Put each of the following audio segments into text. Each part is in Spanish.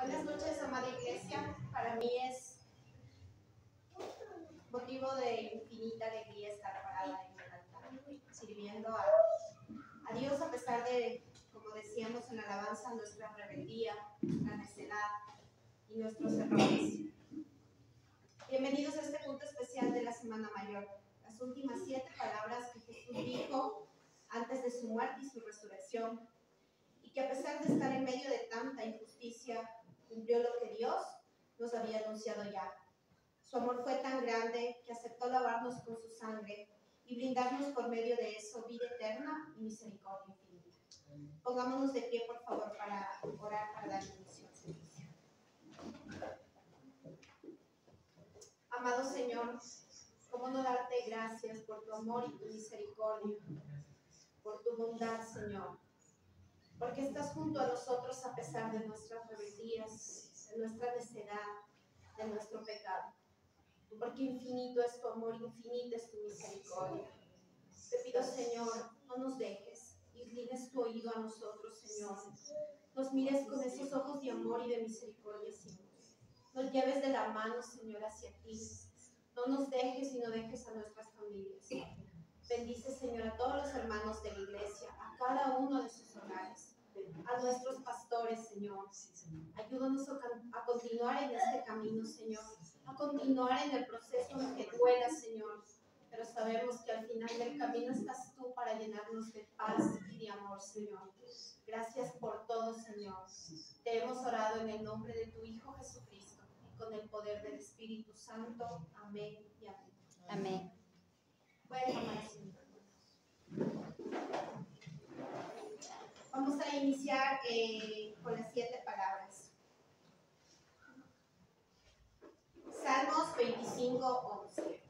Buenas noches, amada iglesia. Para mí es motivo de infinita alegría estar parada en el altar, sirviendo a Dios a pesar de, como decíamos en la alabanza, nuestra rebeldía, nuestra necedad y nuestros errores. Bienvenidos a este culto especial de la Semana Mayor. Las últimas 7 palabras que Jesús dijo antes de su muerte y su resurrección, y que a pesar de estar en medio de tanta injusticia, cumplió lo que Dios nos había anunciado ya. Su amor fue tan grande que aceptó lavarnos con su sangre y brindarnos por medio de eso vida eterna y misericordia infinita. Pongámonos de pie, por favor, para orar, para dar inicio al servicio. Amado Señor, ¿cómo no darte gracias por tu amor y tu misericordia, por tu bondad, Señor? Porque estás junto a nosotros a pesar de nuestras rebeldías, de nuestra necedad, de nuestro pecado. Porque infinito es tu amor, infinita es tu misericordia. Te pido, Señor, no nos dejes, inclines tu oído a nosotros, Señor. Nos mires con esos ojos de amor y de misericordia, Señor. Nos lleves de la mano, Señor, hacia ti. No nos dejes y no dejes a nuestras familias. Bendice, Señor, a todos los hermanos de la iglesia, a cada uno de sus hogares, a nuestros pastores, Señor. Ayúdanos a continuar en este camino, Señor, a continuar en el proceso que duela, Señor. Pero sabemos que al final del camino estás tú para llenarnos de paz y de amor, Señor. Gracias por todo, Señor. Te hemos orado en el nombre de tu Hijo Jesucristo y con el poder del Espíritu Santo. Amén y amén. Amén. Pueden tomar asiento. Vamos a iniciar con las 7 palabras. Salmos 25:11.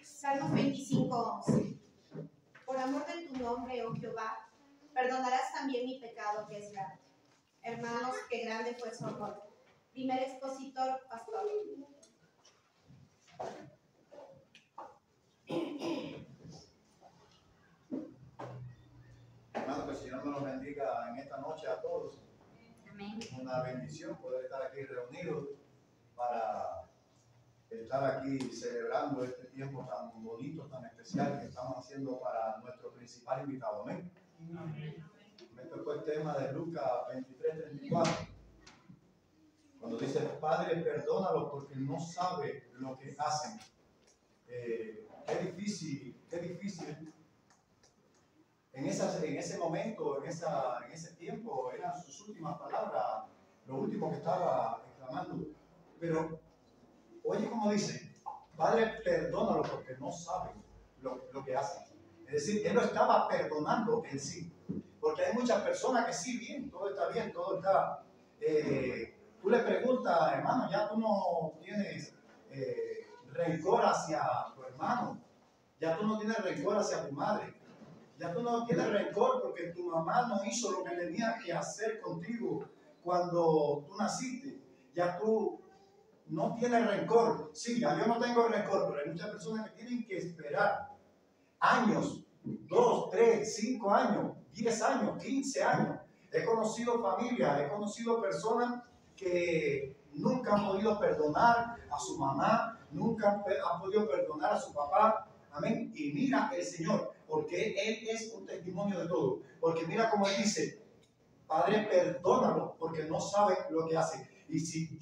Salmos 25:11. Por amor de tu nombre, oh Jehová, perdonarás también mi pecado que es grande. Hermanos, qué grande fue su amor. Primer expositor, pastor. Hermano, que el Señor nos bendiga en esta noche a todos. Amén. Es una bendición poder estar aquí reunidos para estar aquí celebrando este tiempo tan bonito, tan especial que estamos haciendo para nuestro principal invitado. Amén. Me tocó el tema de Lucas 23:34, cuando dice: Padre, perdónalos porque no sabe lo que hacen. Qué difícil. En ese momento, en ese tiempo, eran sus últimas palabras, lo último que estaba exclamando. Pero, oye como dice: Padre, perdónalo porque no saben lo que hacen. Es decir, él lo estaba perdonando en sí. Porque hay muchas personas que sí, bien, todo está. Tú le preguntas, hermano, ya tú no tienes rencor hacia tu hermano, ya tú no tienes rencor hacia tu madre. Ya tú no tienes rencor porque tu mamá no hizo lo que tenía que hacer contigo cuando tú naciste. Ya tú no tienes rencor. Sí, ya yo no tengo rencor, pero hay muchas personas que tienen que esperar años, 2, 3, 5 años, 10 años, 15 años. He conocido familias, he conocido personas que nunca han podido perdonar a su mamá, nunca han podido perdonar a su papá. Amén. Y mira el Señor, porque Él es un testimonio de todo. Porque mira cómo Él dice: Padre, perdónalo, porque no saben lo que hacen. Y si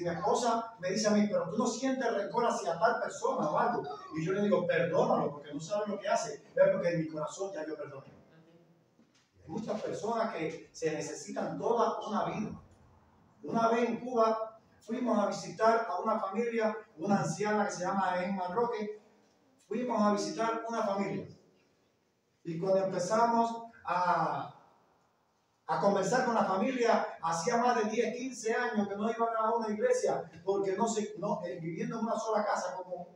mi esposa me dice a mí: pero tú no sientes rencor hacia tal persona o algo, y yo le digo: perdónalo, porque no saben lo que hace, es porque en mi corazón ya yo perdoné. Hay muchas personas que se necesitan toda una vida. Una vez en Cuba fuimos a visitar a una familia, una anciana que se llama Emma Roque. Fuimos a visitar una familia y cuando empezamos a conversar con la familia, hacía más de 10, 15 años que no iban a una iglesia porque viviendo en una sola casa como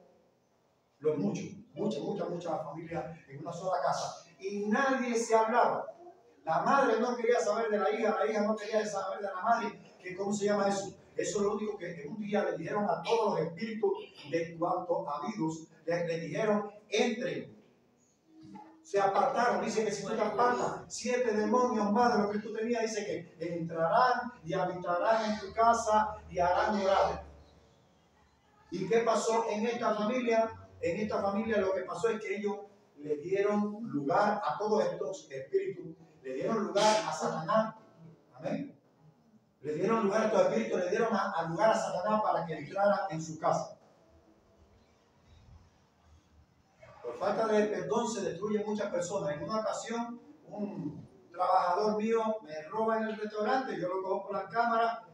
los muchas familias en una sola casa y nadie se hablaba. La madre no quería saber de la hija no quería saber de la madre, que cómo se llama eso. Eso es lo único que en un día le dijeron a todos los espíritus de cuanto habidos, le dijeron, entren. Se apartaron, dice que si tú te apartas, 7 demonios más de lo que tú tenías, dice que entrarán y habitarán en tu casa y harán llorar. ¿Y qué pasó en esta familia? En esta familia lo que pasó es que ellos le dieron lugar a todos estos espíritus, le dieron lugar a Satanás. Amén. Le dieron lugar a estos espíritus, le dieron lugar a Satanás para que entrara en su casa. Por falta de perdón se destruyen muchas personas. En una ocasión, un trabajador mío me roba en el restaurante, yo lo cojo por la cámara.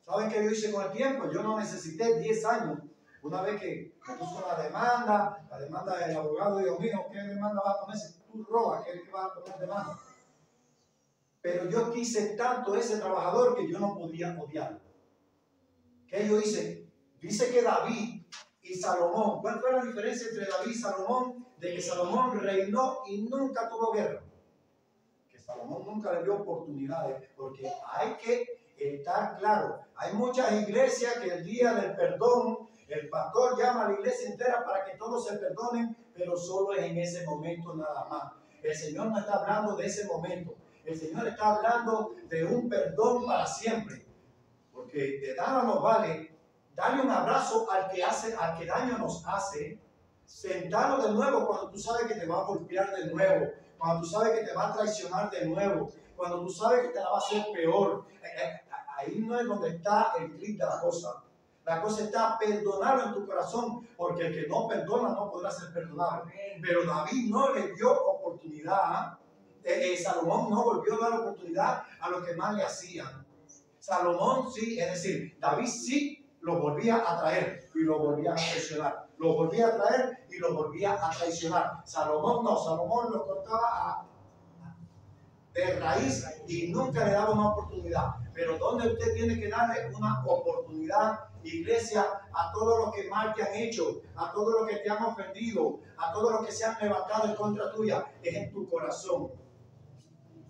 ¿Saben qué yo hice con el tiempo? Yo no necesité 10 años. Una vez que me puso la demanda del abogado, dijo, mío, ¿qué demanda vas a poner si tú robas? ¿Qué vas a poner demanda? Pero yo quise tanto ese trabajador que yo no podía odiarlo. ¿Qué yo hice? Dice que David y Salomón, ¿cuál fue la diferencia entre David y Salomón? De que Salomón reinó y nunca tuvo guerra. Que Salomón nunca le dio oportunidades, porque hay que estar claro. Hay muchas iglesias que el día del perdón, el pastor llama a la iglesia entera para que todos se perdonen, pero solo es en ese momento nada más. El Señor no está hablando de ese momento. El Señor está hablando de un perdón para siempre. Porque de nada nos vale darle un abrazo al que daño nos hace, sentarlo de nuevo cuando tú sabes que te va a golpear de nuevo, cuando tú sabes que te va a traicionar de nuevo, cuando tú sabes que te la va a hacer peor. Ahí no es donde está el clic de la cosa. La cosa está perdonarlo en tu corazón, porque el que no perdona no podrá ser perdonado. Pero David no le dio oportunidad. Salomón no volvió a dar oportunidad a los que más le hacían. Salomón sí, es decir, David sí lo volvía a traer y lo volvía a traicionar. Lo volvía a traer y lo volvía a traicionar. Salomón no, Salomón lo cortaba de raíz y nunca le daba una oportunidad. Pero ¿dónde usted tiene que darle una oportunidad, iglesia, a todos los que mal te han hecho, a todos los que te han ofendido, a todos los que se han levantado en contra tuya? Es en tu corazón.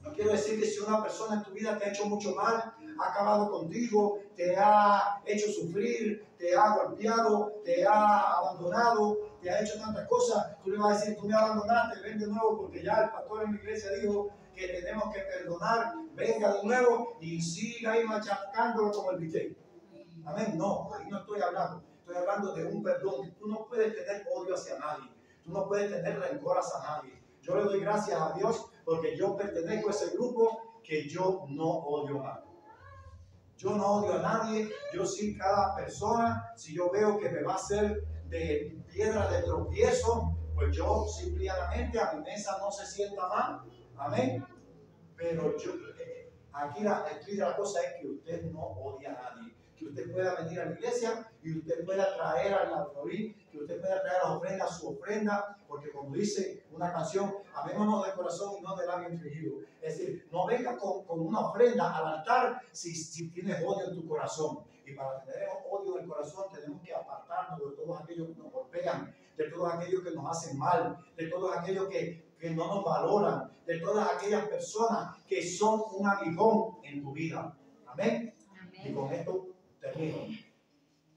No quiero decir que si una persona en tu vida te ha hecho mucho mal, ha acabado contigo, te ha hecho sufrir, te ha golpeado, te ha abandonado, te ha hecho tantas cosas, tú le vas a decir, tú me abandonaste, ven de nuevo, porque ya el pastor en la iglesia dijo que tenemos que perdonar, venga de nuevo y siga ahí machacándolo como el bistec. Amén. No, ahí no estoy hablando de un perdón. Tú no puedes tener odio hacia nadie, tú no puedes tener rencor hacia nadie. Yo le doy gracias a Dios porque yo pertenezco a ese grupo que yo no odio a nadie. Yo no odio a nadie, yo sí cada persona, si yo veo que me va a hacer de piedra de tropiezo, pues yo simplemente a mi mesa no se sienta mal. Amén. Pero yo, aquí la cosa es que usted no odia a nadie. Que usted pueda venir a la iglesia y usted pueda traer al alfolí, que usted pueda traer a la ofrenda su ofrenda, porque como dice una canción, amémonos de corazón y no de labio infligido. Es decir, no venga con una ofrenda al altar si tienes odio en tu corazón. Y para tener odio en el corazón tenemos que apartarnos de todos aquellos que nos golpean, de todos aquellos que nos hacen mal, de todos aquellos que no nos valoran, de todas aquellas personas que son un aguijón en tu vida. Amén. Amén. Y con esto termino.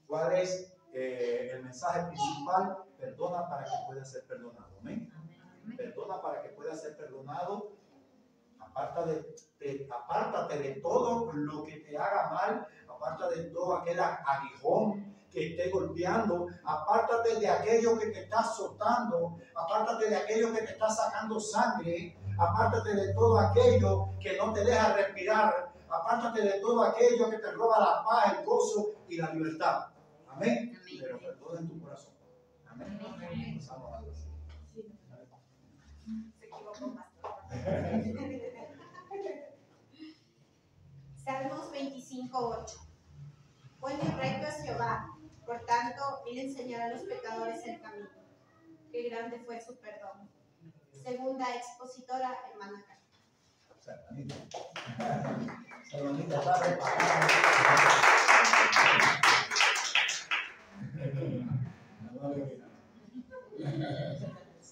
¿Cuál es el mensaje principal? Perdona para que pueda ser perdonado. Amén. Perdona para que pueda ser perdonado. Apártate de todo lo que te haga mal. Apártate de todo aquel aguijón que esté golpeando. Apártate de aquello que te está azotando. Apártate de aquello que te está sacando sangre. Apártate de todo aquello que no te deja respirar. Apártate de todo aquello que te roba la paz, el gozo y la libertad. Amén. Amén. Pero perdona en tu corazón. Amén. Amén. Pasamos a Dios. Se equivocó más. Salmos 25:8. Bueno y recto es Jehová, por tanto, él enseñará a los pecadores el camino. Qué grande fue su perdón. Segunda expositora, hermana Carmen. Salmonita está preparada.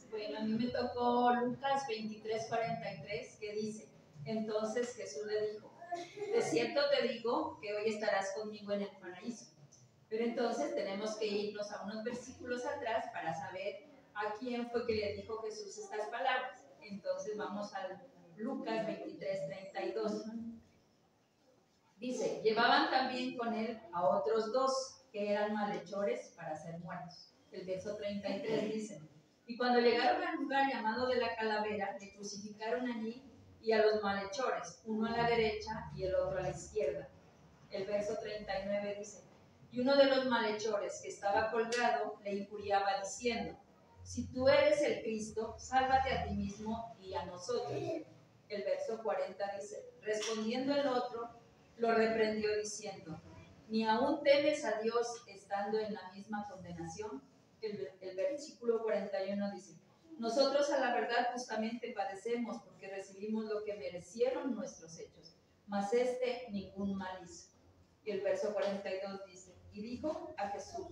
Bueno, a mí me tocó Lucas 23:43, que dice: entonces Jesús le dijo: De cierto te digo que hoy estarás conmigo en el paraíso. Pero entonces tenemos que irnos a unos versículos atrás para saber a quién fue que le dijo Jesús estas palabras. Entonces vamos al Lucas 23:32. Dice, llevaban también con él a otros dos que eran malhechores para ser muertos. El verso 33 dice, y cuando llegaron al lugar llamado de la calavera, le crucificaron allí y a los malhechores, uno a la derecha y el otro a la izquierda. El verso 39 dice, y uno de los malhechores que estaba colgado le injuriaba diciendo, si tú eres el Cristo, sálvate a ti mismo y a nosotros. El verso 40 dice, respondiendo el otro, lo reprendió diciendo, ¿ni aún temes a Dios estando en la misma condenación? El versículo 41 dice, nosotros a la verdad justamente padecemos porque recibimos lo que merecieron nuestros hechos, mas este ningún mal hizo. Y el verso 42 dice, y dijo a Jesús,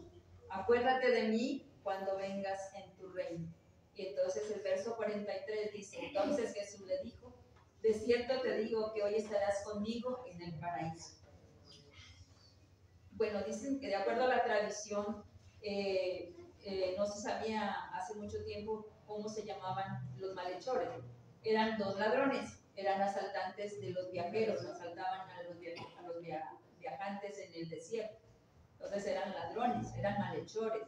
acuérdate de mí cuando vengas en tu reino. Y entonces el verso 43 dice, entonces Jesús le dijo, de cierto te digo que hoy estarás conmigo en el paraíso. Bueno, dicen que de acuerdo a la tradición, no se sabía hace mucho tiempo cómo se llamaban los malhechores. Eran dos ladrones, eran asaltantes de los viajeros, asaltaban a los viajantes en el desierto. Entonces eran ladrones, eran malhechores.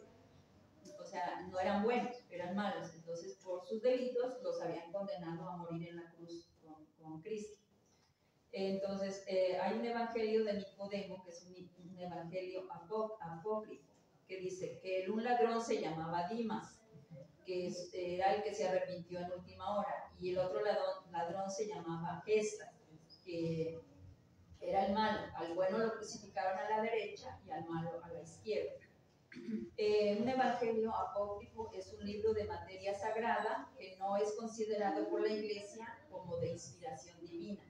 O sea, no eran buenos, eran malos. Entonces, por sus delitos, los habían condenado a morir en la cruz con Cristo. Entonces, hay un evangelio de Nicodemo, que es un evangelio apócrifo, que dice que un ladrón se llamaba Dimas, que era el que se arrepintió en última hora, y el otro ladrón se llamaba Gestas, que era el malo. Al bueno lo crucificaron a la derecha y al malo a la izquierda. Un evangelio apócrifo es un libro de materia sagrada que no es considerado por la Iglesia como de inspiración divina.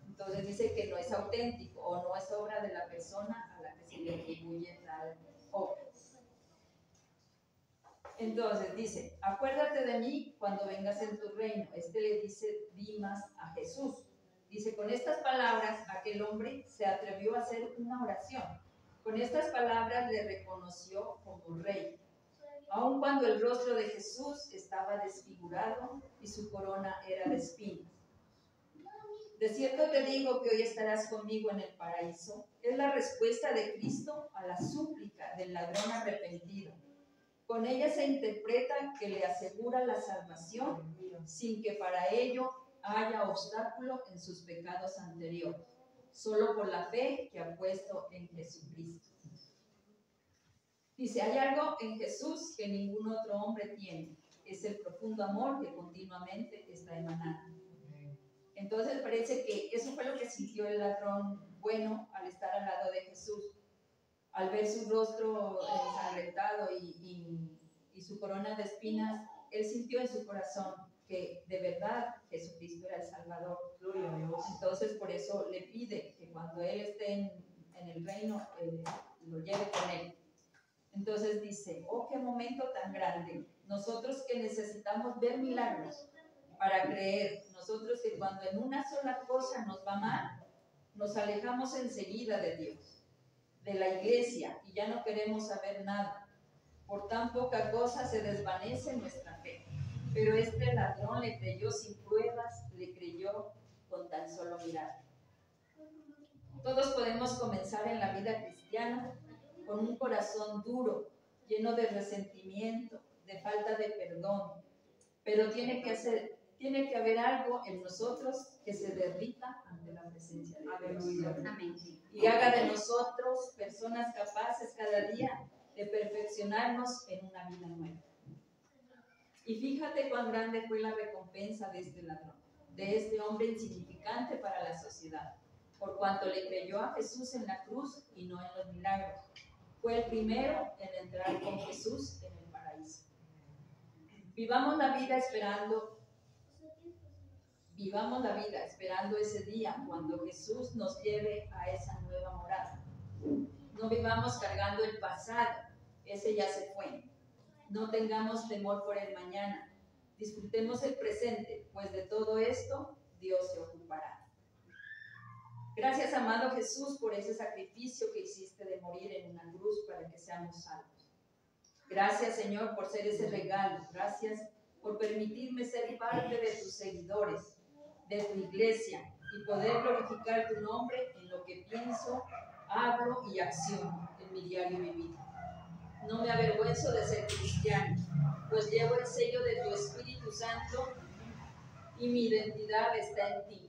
Entonces dice que no es auténtico o no es obra de la persona a la que se le atribuye tal obra. Entonces dice, acuérdate de mí cuando vengas en tu reino. Le dice Dimas a Jesús. Dice, con estas palabras aquel hombre se atrevió a hacer una oración. Con estas palabras le reconoció como rey, aun cuando el rostro de Jesús estaba desfigurado y su corona era de espinas. De cierto te digo que hoy estarás conmigo en el paraíso. Es la respuesta de Cristo a la súplica del ladrón arrepentido. Con ella se interpreta que le asegura la salvación sin que para ello haya obstáculo en sus pecados anteriores, solo por la fe que ha puesto en Jesucristo. Dice, hay algo en Jesús que ningún otro hombre tiene. Es el profundo amor que continuamente está emanando. Entonces parece que eso fue lo que sintió el ladrón bueno al estar al lado de Jesús. Al ver su rostro ensangrentado y su corona de espinas, él sintió en su corazón que de verdad Jesucristo era el Salvador. Gloria a Dios. Entonces por eso le pide que cuando él esté en el reino, lo lleve con él. Entonces dice, oh, qué momento tan grande. Nosotros que necesitamos ver milagros para creer, nosotros que cuando en una sola cosa nos va mal, nos alejamos enseguida de Dios, de la iglesia, y ya no queremos saber nada. Por tan poca cosa se desvanece nuestra fe. Pero este ladrón le creyó sin pruebas, le creyó con tan solo mirar. Todos podemos comenzar en la vida cristiana con un corazón duro, lleno de resentimiento, de falta de perdón, pero tiene que haber algo en nosotros que se derrita ante la presencia de Dios. Y haga de nosotros personas capaces cada día de perfeccionarnos en una vida nueva. Y fíjate cuán grande fue la recompensa de este ladrón, de este hombre insignificante para la sociedad, por cuanto le creyó a Jesús en la cruz y no en los milagros. Fue el primero en entrar con Jesús en el paraíso. Vivamos la vida esperando ese día cuando Jesús nos lleve a esa nueva morada. No vivamos cargando el pasado, ese ya se fue. No tengamos temor por el mañana. Disfrutemos el presente, pues de todo esto Dios se ocupará. Gracias, amado Jesús, por ese sacrificio que hiciste de morir en una cruz para que seamos salvos. Gracias, Señor, por ser ese regalo. Gracias por permitirme ser parte de tus seguidores, de tu iglesia, y poder glorificar tu nombre en lo que pienso, hablo y acciono en mi diario vivir. No me avergüenzo de ser cristiano, pues llevo el sello de tu Espíritu Santo y mi identidad está en ti.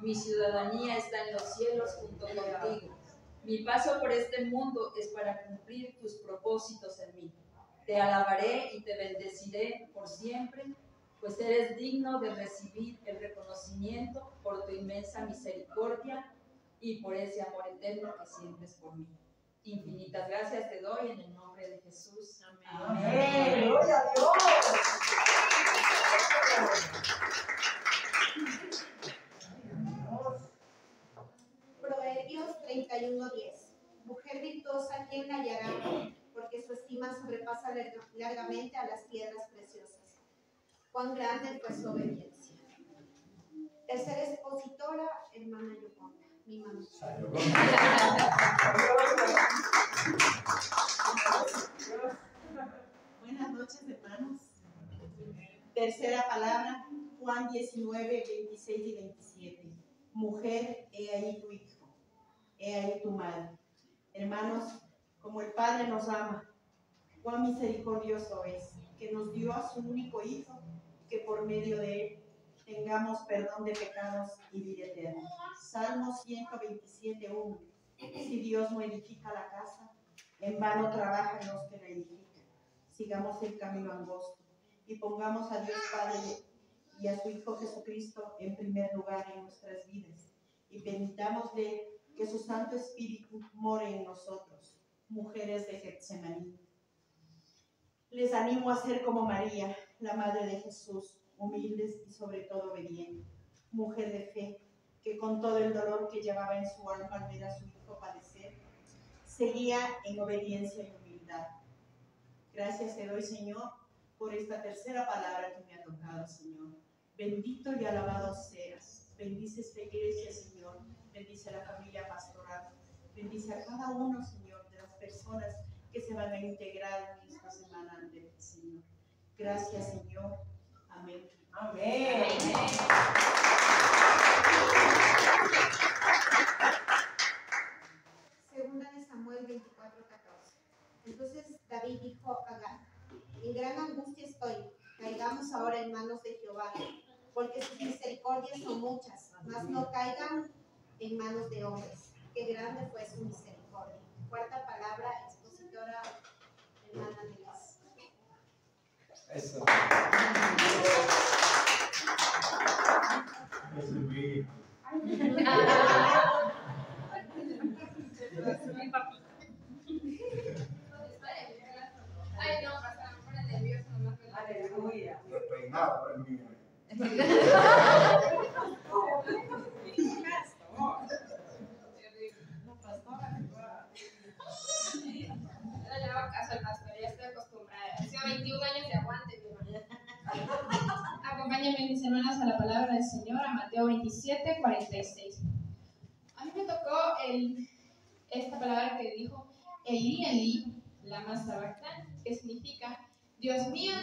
Mi ciudadanía está en los cielos junto contigo. Mi paso por este mundo es para cumplir tus propósitos en mí. Te alabaré y te bendeciré por siempre, pues eres digno de recibir el reconocimiento por tu inmensa misericordia y por ese amor eterno que sientes por mí. Infinitas gracias te doy en el nombre de Jesús. Amén. Amén. Gloria a Dios. Proverbios 31:10. Mujer virtuosa, ¿quién la hallará? Porque su estima sobrepasa largamente a las piedras preciosas. Cuán grande fue su obediencia. Tercera expositora, hermana Yoconda, mi mamá. Buenas noches, hermanos. Tercera palabra, Juan 19, 26 y 27. Mujer, he ahí tu hijo, he ahí tu madre. Hermanos, como el Padre nos ama, cuán misericordioso es, que nos dio a su único Hijo, que por medio de él tengamos perdón de pecados y vida eterna. Salmo 127:1. Si Dios no edifica la casa, en vano trabajan los que la edifican. Sigamos el camino angosto y pongamos a Dios Padre y a su Hijo Jesucristo en primer lugar en nuestras vidas, y permitámosle que su Santo Espíritu more en nosotros. Mujeres de Getsemaní, les animo a ser como María, la Madre de Jesús, humildes y sobre todo obedientes. Mujer de fe, que con todo el dolor que llevaba en su alma al ver a su Hijo padecer, seguía en obediencia y humildad. Gracias te doy, Señor, por esta tercera palabra que me ha tocado, Señor. Bendito y alabado seas. Bendice esta iglesia, Señor. Bendice a la familia pastoral. Bendice a cada uno, Señor, de las personas que se van a integrar en esta semana ante ti, Señor. Gracias, Señor. Amén. Amén. Segunda de Samuel 24:14. Entonces David dijo a Gad: en gran angustia estoy, caigamos ahora en manos de Jehová, porque sus misericordias son muchas, mas no caigan en manos de hombres, que grande fue su misericordia. Cuarta palabra, expositora, hermana Nelly. Eso. Eso es mi hijo. Ay, no, pastor, me pone nervioso nomás. Aleluya. Despeinado, pero es mío. No le hago caso al pastor, ya estoy acostumbrada. Ha sido 21 años de aguante, mi hermana. Acompáñenme, mis hermanas, a la palabra del Señor, a Mateo 27:46. A mí me tocó esta palabra que dijo: Elí, Elí, lama sabactani, que significa: Dios mío,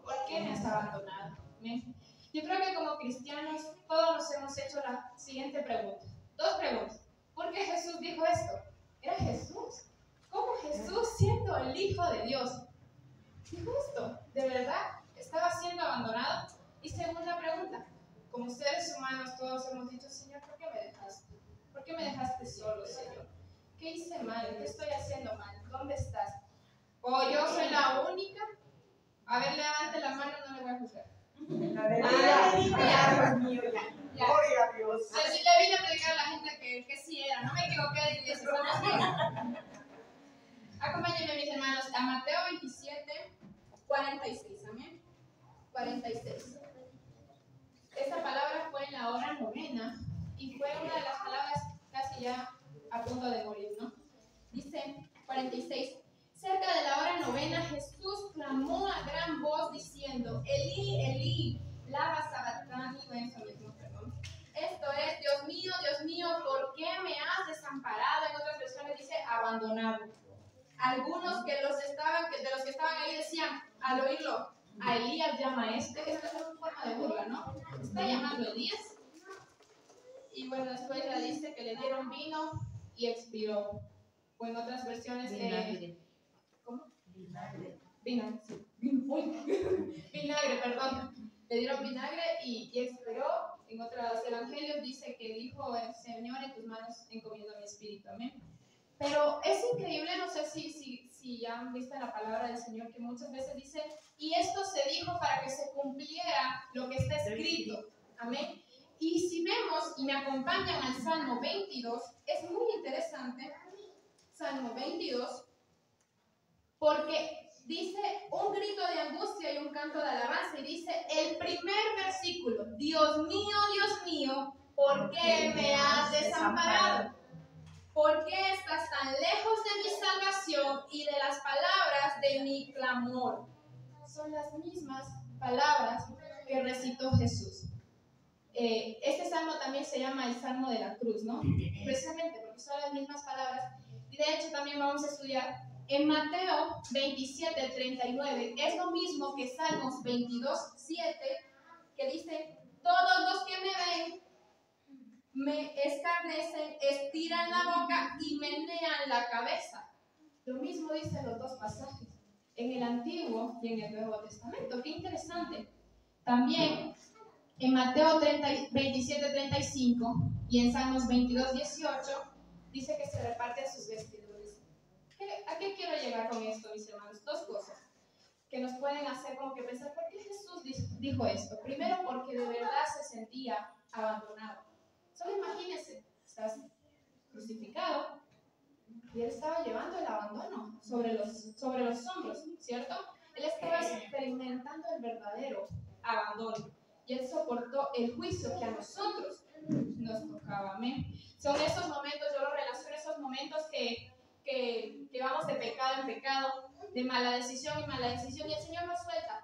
¿por qué me has abandonado? ¿Amén? Yo creo que como cristianos todos nos hemos hecho la siguiente pregunta. Dos preguntas. ¿Por qué Jesús dijo esto? ¿Era Jesús? ¿Cómo Jesús, siendo el Hijo de Dios, dijo esto? ¿De verdad estaba siendo abandonado? Y segunda pregunta. Como seres humanos todos hemos dicho: Señor, ¿por qué me dejaste? ¿Por qué me dejaste solo, Señor? ¿Qué hice mal? ¿Qué estoy haciendo mal? ¿Dónde estás? ¿O yo soy la única? A ver, levante la mano, no le voy a juzgar. Aleluya, Dios mío, ya. Ya. Gloria a Dios. Le vine a predicar a la gente que sí era, no me equivoqué de iglesia, estamos bien. Acompáñenme, mis hermanos, a Mateo 27:46, amén. 46. Esta palabra fue en la hora novena y fue una de las palabras casi ya a punto de morir, ¿no? Dice 46. Cerca de la hora novena, Jesús clamó a gran voz diciendo: Elí, Elí, lama sabactani, eso mismo, perdón. Esto es: Dios mío, ¿por qué algunos de los que estaban ahí decían, al oírlo, a Elías llama a esta es una forma de burla, ¿no? Está llamando a Elías. Y bueno, después ya dice que le dieron vino y expiró. O en otras versiones, ¿cómo? Vinagre. Sí. Vinagre, perdón. Le dieron vinagre y expiró. En otros evangelios dice que dijo el Señor, en tus manos encomiendo mi espíritu. Amén. Pero es increíble, no sé si ya han visto la palabra del Señor, que muchas veces dice, y esto se dijo para que se cumpliera lo que está escrito. Amén. Y si vemos y me acompañan al Salmo 22, es muy interesante, Salmo 22, porque dice un grito de angustia y un canto de alabanza, y dice el primer versículo, Dios mío, ¿por qué me has desamparado? ¿Por qué estás tan lejos de mi salvación y de las palabras de mi clamor? Son las mismas palabras que recitó Jesús. Este salmo también se llama el Salmo de la Cruz, ¿no? Precisamente porque son las mismas palabras. Y de hecho también vamos a estudiar en Mateo 27:39. Es lo mismo que Salmos 22:7, que dice, todos los que me ven me escarnecen, estiran la boca y menean la cabeza. Lo mismo dicen los dos pasajes, en el Antiguo y en el Nuevo Testamento. Qué interesante. También en Mateo 27:35 y en Salmos 22:18 dice que se reparten sus vestiduras. ¿A qué quiero llegar con esto, mis hermanos? Dos cosas que nos pueden hacer como que pensar, ¿por qué Jesús dijo esto? Primero, porque de verdad se sentía abandonado. Solo imagínense, estás crucificado y él estaba llevando el abandono sobre los hombros, ¿cierto? Él estaba experimentando el verdadero abandono y él soportó el juicio que a nosotros nos tocaba. Amén. Son esos momentos, yo lo relaciono, esos momentos que vamos de pecado en pecado, de mala decisión en mala decisión, y el Señor nos suelta.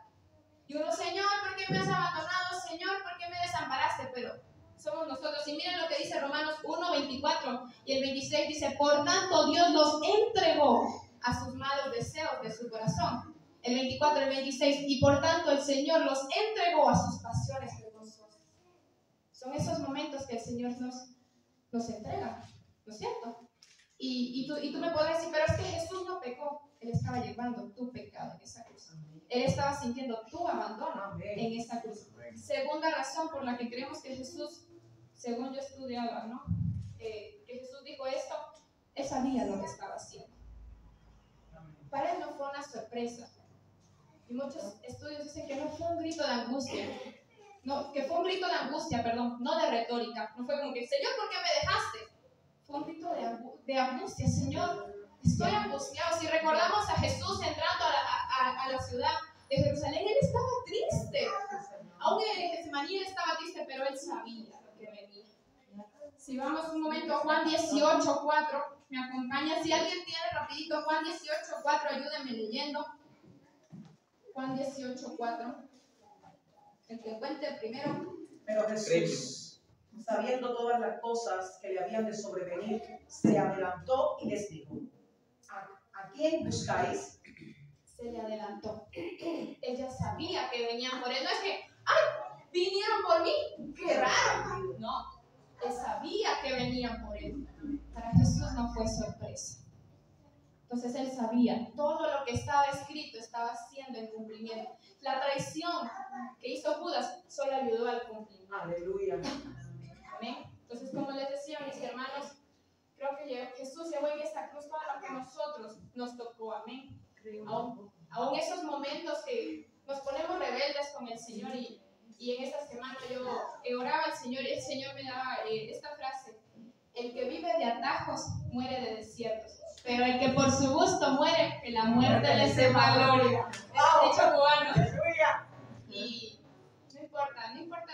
Y uno, Señor, ¿por qué me has abandonado? Señor, ¿por qué me desamparaste? Pero somos nosotros. Y miren lo que dice Romanos 1:24 y el 26 dice, por tanto Dios los entregó a sus malos deseos de su corazón. El 24 y el 26, y por tanto el Señor los entregó a sus pasiones vergonzosas. Son esos momentos que el Señor nos entrega, ¿no es cierto? Y tú me podrás decir, pero es que Jesús no pecó. Él estaba llevando tu pecado en esa cruz. Él estaba sintiendo tu abandono en esa cruz. Segunda razón por la que creemos que Jesús, según yo estudiaba, ¿no? Que Jesús dijo esto, él sabía lo que estaba haciendo. Para él no fue una sorpresa. Y muchos estudios dicen que no fue un grito de angustia. No, que fue un grito de angustia, perdón, no de retórica. No fue como que, Señor, ¿por qué me dejaste? Fue un grito de angustia, Señor, estoy angustiado. Si recordamos a Jesús entrando a la ciudad de Jerusalén, él estaba triste. Aún en Getsemaní él estaba triste, pero él sabía lo que venía. Si vamos un momento a Juan 18:4, me acompaña. Si alguien tiene rapidito Juan 18:4, ayúdenme leyendo. Juan 18:4. El que cuente primero. Pero Jesús, sabiendo todas las cosas que le habían de sobrevenir, se adelantó y les dijo, ¿a quién buscáis? Se le adelantó. Ella sabía que venían por él. No es que, ¡ay! ¿Vinieron por mí? ¡Qué raro! No, él sabía que venían por él. Para Jesús no fue sorpresa. Entonces él sabía, todo lo que estaba escrito estaba siendo en cumplimiento. La traición que hizo Judas solo ayudó al cumplimiento. Aleluya. Amén. Entonces, como les decía, mis hermanos, creo que Jesús llevó en esta cruz todo lo que a nosotros nos tocó. Amén. Aún esos momentos que nos ponemos rebeldes con el Señor, y en esta semana yo oraba al Señor y el Señor me daba esta frase: el que vive de atajos muere de desiertos, pero el que por su gusto muere, que la muerte le sepa gloria. Es hecho cubano. Y no importa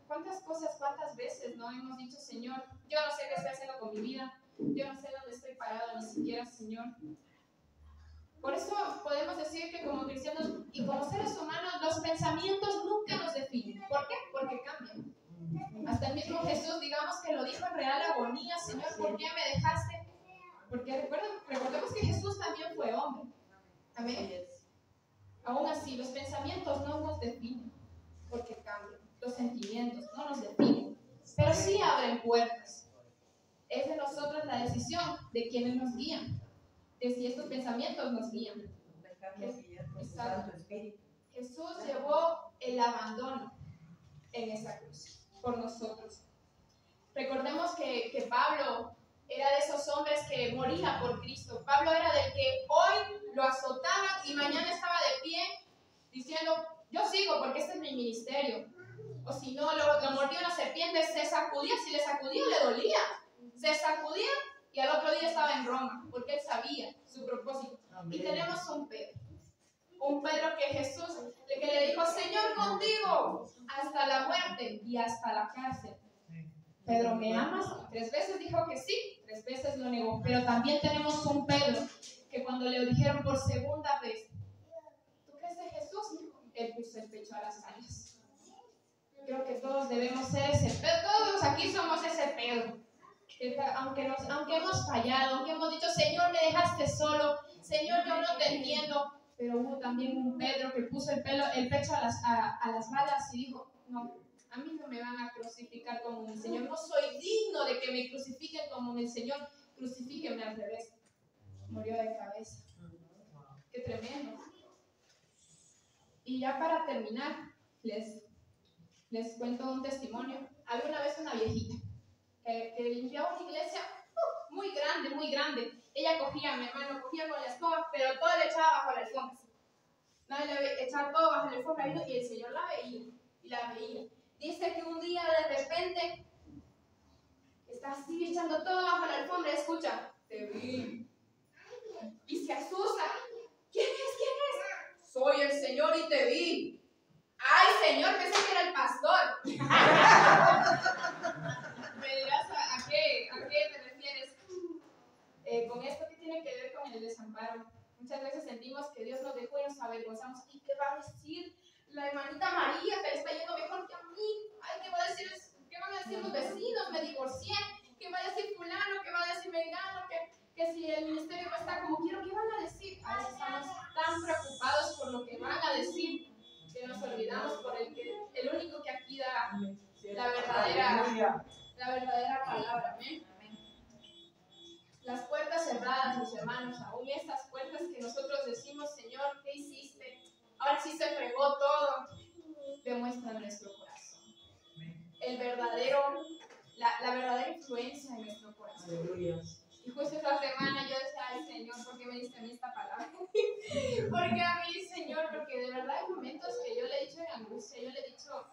cuántas cosas, cuántas veces no hemos dicho, Señor, yo no sé qué estoy haciendo con mi vida, yo no sé dónde estoy parado, ni siquiera, Señor. Por eso podemos decir que como cristianos y como seres humanos, los pensamientos nunca nos definen. ¿Por qué? Porque cambian. Hasta el mismo Jesús, digamos que lo dijo en real agonía: Señor, ¿por qué me dejaste? Porque recordemos que Jesús también Amén. Aún así, los pensamientos no nos definen, porque cambian. Los sentimientos no nos definen, pero sí abren puertas. Es de nosotros la decisión de quienes nos guían, de si estos pensamientos nos guían. Exacto. Jesús llevó el abandono en esa cruz por nosotros. Recordemos que Pablo era de esos hombres que moría por Cristo. Pablo era del que hoy lo azotaban y mañana estaba de pie diciendo, yo sigo porque este es mi ministerio. O si no, lo mordió una serpiente, se sacudía, si le sacudía le dolía. Se sacudía y al otro día estaba en Roma, porque él sabía su propósito. Amén. Y tenemos un Pedro que Jesús, que le dijo, Señor, contigo hasta la muerte y hasta la cárcel. Pedro, ¿me amas? 3 veces dijo que sí, 3 veces lo negó. Pero también tenemos un Pedro que cuando le dijeron por segunda vez, ¿tú crees de Jesús? Él puso el pecho a las alas. Creo que todos debemos ser ese Pedro. Todos aquí somos ese Pedro. Aunque hemos fallado, aunque hemos dicho, Señor, me dejaste solo, Señor, yo no te entiendo. Pero hubo también un Pedro que puso el pecho a las balas y dijo, no, a mí no me van a crucificar como mi Señor. No soy digno de que me crucifiquen como mi Señor. Crucifíquenme al revés. Murió de cabeza. Qué tremendo. Y ya para terminar, les cuento un testimonio. Había una vez una viejita que limpiaba una iglesia muy grande, muy grande. Ella cogía, mi hermano cogía con la escoba, pero todo le echaba bajo la alfombra. Nadie le echaba todo bajo la alfombra y el Señor la veía y la veía. Dice que un día de repente está así echando todo bajo la alfombra y escucha, te vi. Y se asusta. ¿Quién es? ¿Quién es? Soy el Señor y te vi. Ay, Señor, pensé que era el pastor. Me dirás a qué te refieres. Con esto que tiene que ver con el desamparo. Muchas veces sentimos que Dios nos dejó y nos avergonzamos. ¿Y qué va a decir la hermanita María que le está yendo mejor que a mí? Ay, ¿qué van a decir los vecinos? Me divorcié. ¿Qué va a decir fulano? ¿Qué va a decir mengano? Que si el ministerio no está como quiero, ¿qué van a decir? A veces estamos tan preocupados por lo que van a decir que nos olvidamos por el único que aquí da la verdadera palabra. Amén. Las puertas cerradas, mis hermanos, aún estas puertas que nosotros decimos, Señor, ¿qué hiciste? Ahora sí se fregó todo, demuestran nuestro corazón. La verdadera influencia en nuestro corazón. Aleluya. Y justo esta semana yo decía, ay Señor, ¿por qué me diste a mí esta palabra? Porque a mí, Señor, porque de verdad hay momentos que yo le he dicho en angustia, yo le he dicho,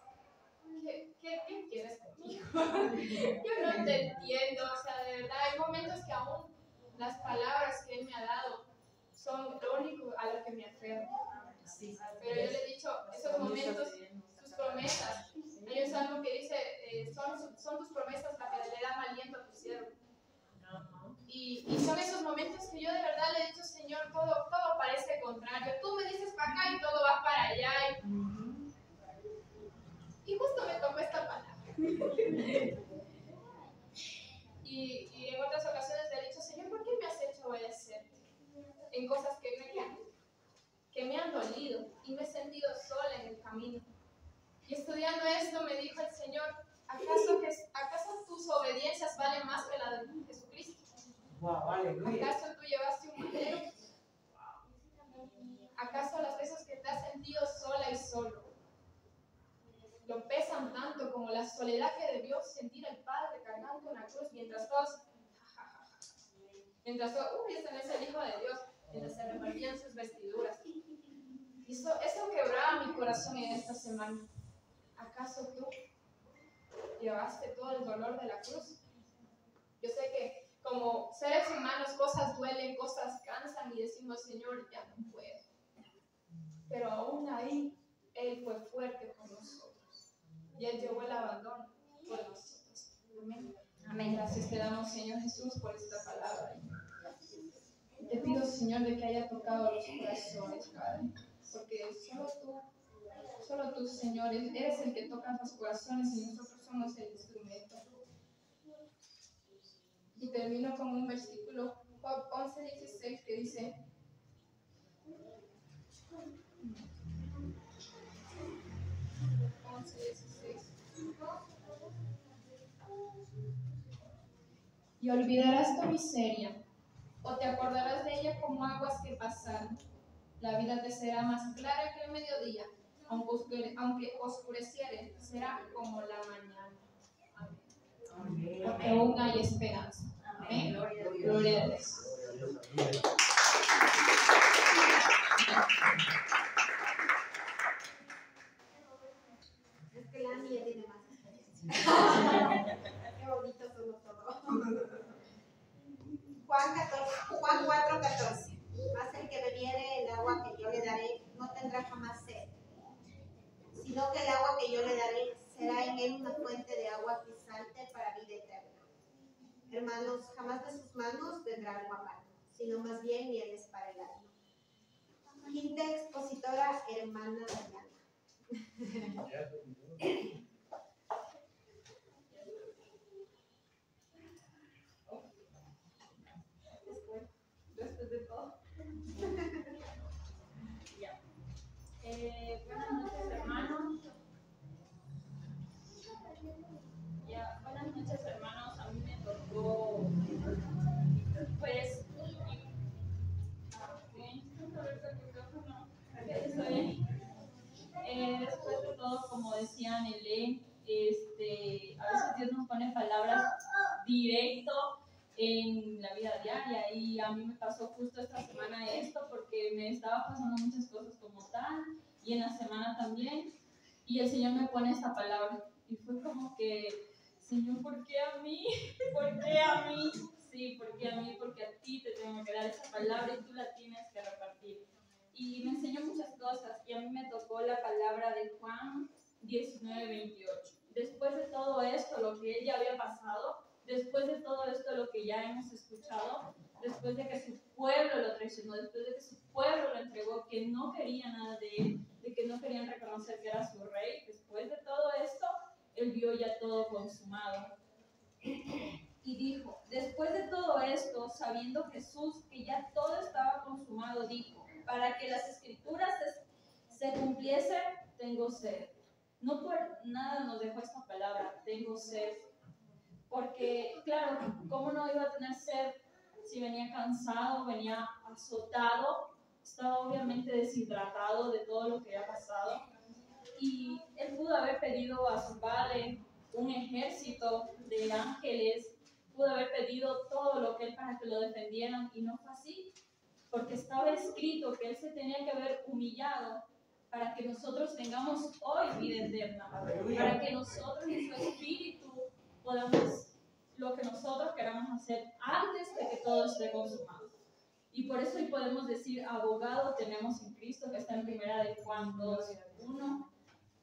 ¿qué quieres conmigo? Yo no te entiendo, o sea, de verdad hay momentos que aún las palabras que Él me ha dado son lo único a lo que me aferro. Pero yo le he dicho, esos momentos, sus promesas, hay un salmo que dice, son tus promesas las que le dan aliento a tu siervo. Y son esos momentos que yo de verdad le he dicho, Señor, todo parece contrario. Tú me dices para acá y todo va para allá. Y justo me tocó esta palabra. y en otras ocasiones le he dicho, Señor, ¿por qué me has hecho obedecer? En cosas que me han dolido y me he sentido sola en el camino. Y estudiando esto me dijo el Señor, ¿acaso tus obediencias valen más que la de Jesucristo? Wow, ¿acaso tú llevaste un madero? ¿Acaso las veces que te has sentido sola y solo lo pesan tanto como la soledad que debió sentir el Padre cargando una cruz mientras todos, este no es el Hijo de Dios, mientras se repartían sus vestiduras? Y eso quebraba mi corazón en esta semana. ¿Acaso tú llevaste todo el dolor de la cruz? Yo sé que como seres humanos cosas duelen, cosas cansan y decimos, Señor, ya no puedo. Pero aún ahí, Él fue fuerte con nosotros. Y Él llevó el abandono por nosotros. Amén. Amén. Gracias te damos, Señor Jesús, por esta palabra. Te pido, Señor, de que haya tocado los corazones, Padre. Porque solo tú, Señor, eres el que toca los corazones y nosotros somos el instrumento. Y termino con un versículo, Job 11:16, que dice, y olvidarás tu miseria, o te acordarás de ella como aguas que pasaron. La vida te será más clara que el mediodía, aunque oscureciere, será como la mañana. Amén. Porque aún hay esperanza. Amén. Gloria a Dios. Es que la mía tiene más experiencia. Qué bonito sonó todo. Juan 4:14. Mas el que bebiere el agua que yo le daré no tendrá jamás sed, sino que el agua que yo le daré será en él una fuente de agua que salte para vida eterna. Hermanos, jamás de sus manos vendrá agua amarga, sino más bien mieles para el alma. Quinta expositora, hermana Dayana. Después de todo. Ya. Buenas noches, hermanos. Ya, buenas noches, hermanos. A mí me tocó, pues, después de todo, como decía Nelé, a veces Dios nos pone palabras directo en la vida diaria, y a mí me pasó justo esta semana esto porque me estaba pasando muchas cosas como tal, y en la semana también, y el Señor me pone esta palabra y fue como que, Señor, ¿por qué a mí? ¿Por qué a mí? Sí, ¿por qué a mí? Porque a ti te tengo que dar esa palabra y tú la tienes que repartir. Y me enseñó muchas cosas, y a mí me tocó la palabra de Juan 19:28. Después de todo esto, lo que él ya había pasado, después de todo esto, lo que ya hemos escuchado, después de que su pueblo lo traicionó, después de que su pueblo lo entregó, que no quería nada de él, de que no querían reconocer que era su rey, después de todo esto, él vio ya todo consumado. Y dijo, después de todo esto, sabiendo Jesús que ya todo estaba consumado, dijo, para que las escrituras se cumpliesen, tengo sed. No por nada nos dejó esta palabra, tengo sed. Porque, claro, ¿cómo no iba a tener sed si venía cansado, venía azotado, estaba obviamente deshidratado de todo lo que había pasado? Y él pudo haber pedido a su padre un ejército de ángeles, pudo haber pedido todo lo que él para que lo defendieran, y no fue así, porque estaba escrito que él se tenía que haber humillado para que nosotros tengamos hoy vida eterna, para que nosotros en su espíritu podamos lo que nosotros queramos hacer antes de que todo esté consumado. Y por eso hoy podemos decir, abogado tenemos en Cristo, que está en 1 Juan 2:1.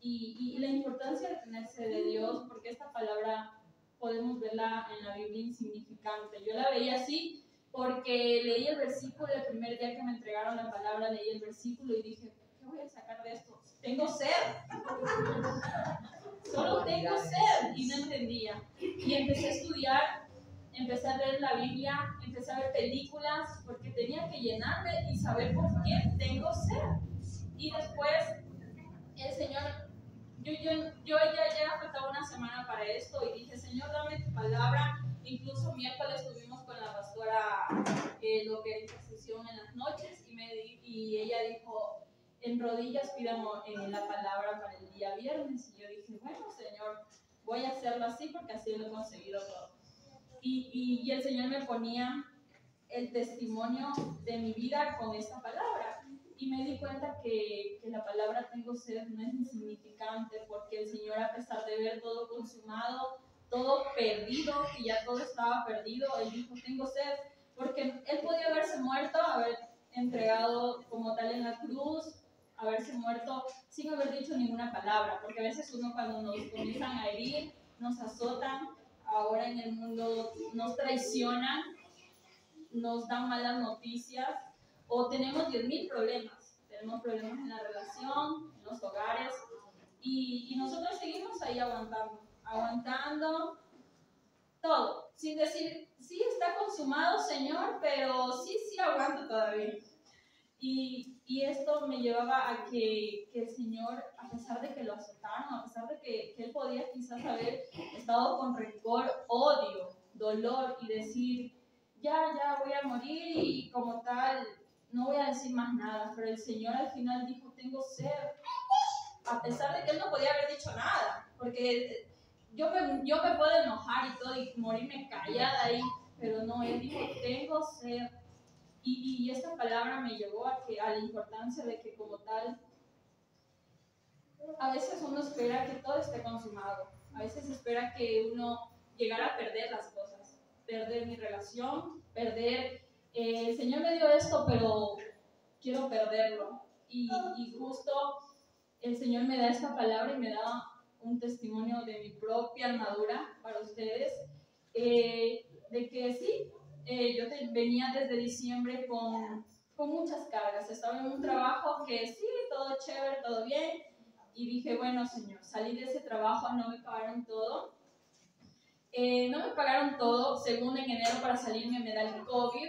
Y la importancia de tenerse de Dios, porque esta palabra podemos verla en la Biblia insignificante. Yo la veía así porque leí el versículo el primer día que me entregaron la palabra, leí el versículo y dije, ¿qué voy a sacar de esto? Tengo sed. Solo tengo sed, y no entendía. Y empecé a estudiar, empecé a leer la Biblia, empecé a ver películas, porque tenía que llenarme y saber por qué tengo sed. Y después el Señor, yo ya faltaba una semana para esto, y dije, Señor, dame tu palabra. Incluso miércoles estuvimos con la pastora lo que era intercesión en las noches, y ella dijo, en rodillas pidamos la palabra para el día viernes. Y yo dije, bueno, Señor, voy a hacerlo así porque así lo he conseguido todo. Y el Señor me ponía el testimonio de mi vida con esta palabra. Y me di cuenta que la palabra tengo sed no es insignificante, porque el Señor, a pesar de ver todo consumado, todo perdido, que ya todo estaba perdido, Él dijo, tengo sed, porque Él podía haberse muerto, haber entregado como tal en la cruz, haberse muerto sin haber dicho ninguna palabra, porque a veces uno, cuando nos comienzan a herir, nos azotan, ahora en el mundo nos traicionan, nos dan malas noticias, o tenemos 10.000 problemas. Tenemos problemas en la relación, en los hogares, y nosotros seguimos ahí aguantando todo, sin decir, sí está consumado, Señor, pero sí aguanto todavía. Y esto me llevaba a que el Señor, a pesar de que lo azotaron, a pesar de que Él podía quizás haber estado con rencor, odio, dolor y decir, ya voy a morir y como tal, no voy a decir más nada. Pero el Señor al final dijo, tengo sed. A pesar de que Él no podía haber dicho nada, porque yo me puedo enojar y todo y morirme callada ahí, pero no, Él dijo, tengo sed. Y esta palabra me llevó a la importancia de que como tal, a veces uno espera que todo esté consumado, a veces espera que uno llegara a perder las cosas, perder mi relación, perder, el Señor me dio esto, pero quiero perderlo. Y justo el Señor me da esta palabra y me da un testimonio de mi propia armadura para ustedes, de que sí, yo venía desde diciembre con muchas cargas. Estaba en un trabajo que sí, todo chévere, todo bien, y dije, bueno, Señor, salí de ese trabajo, no me pagaron todo. Según en enero para salirme me da el COVID.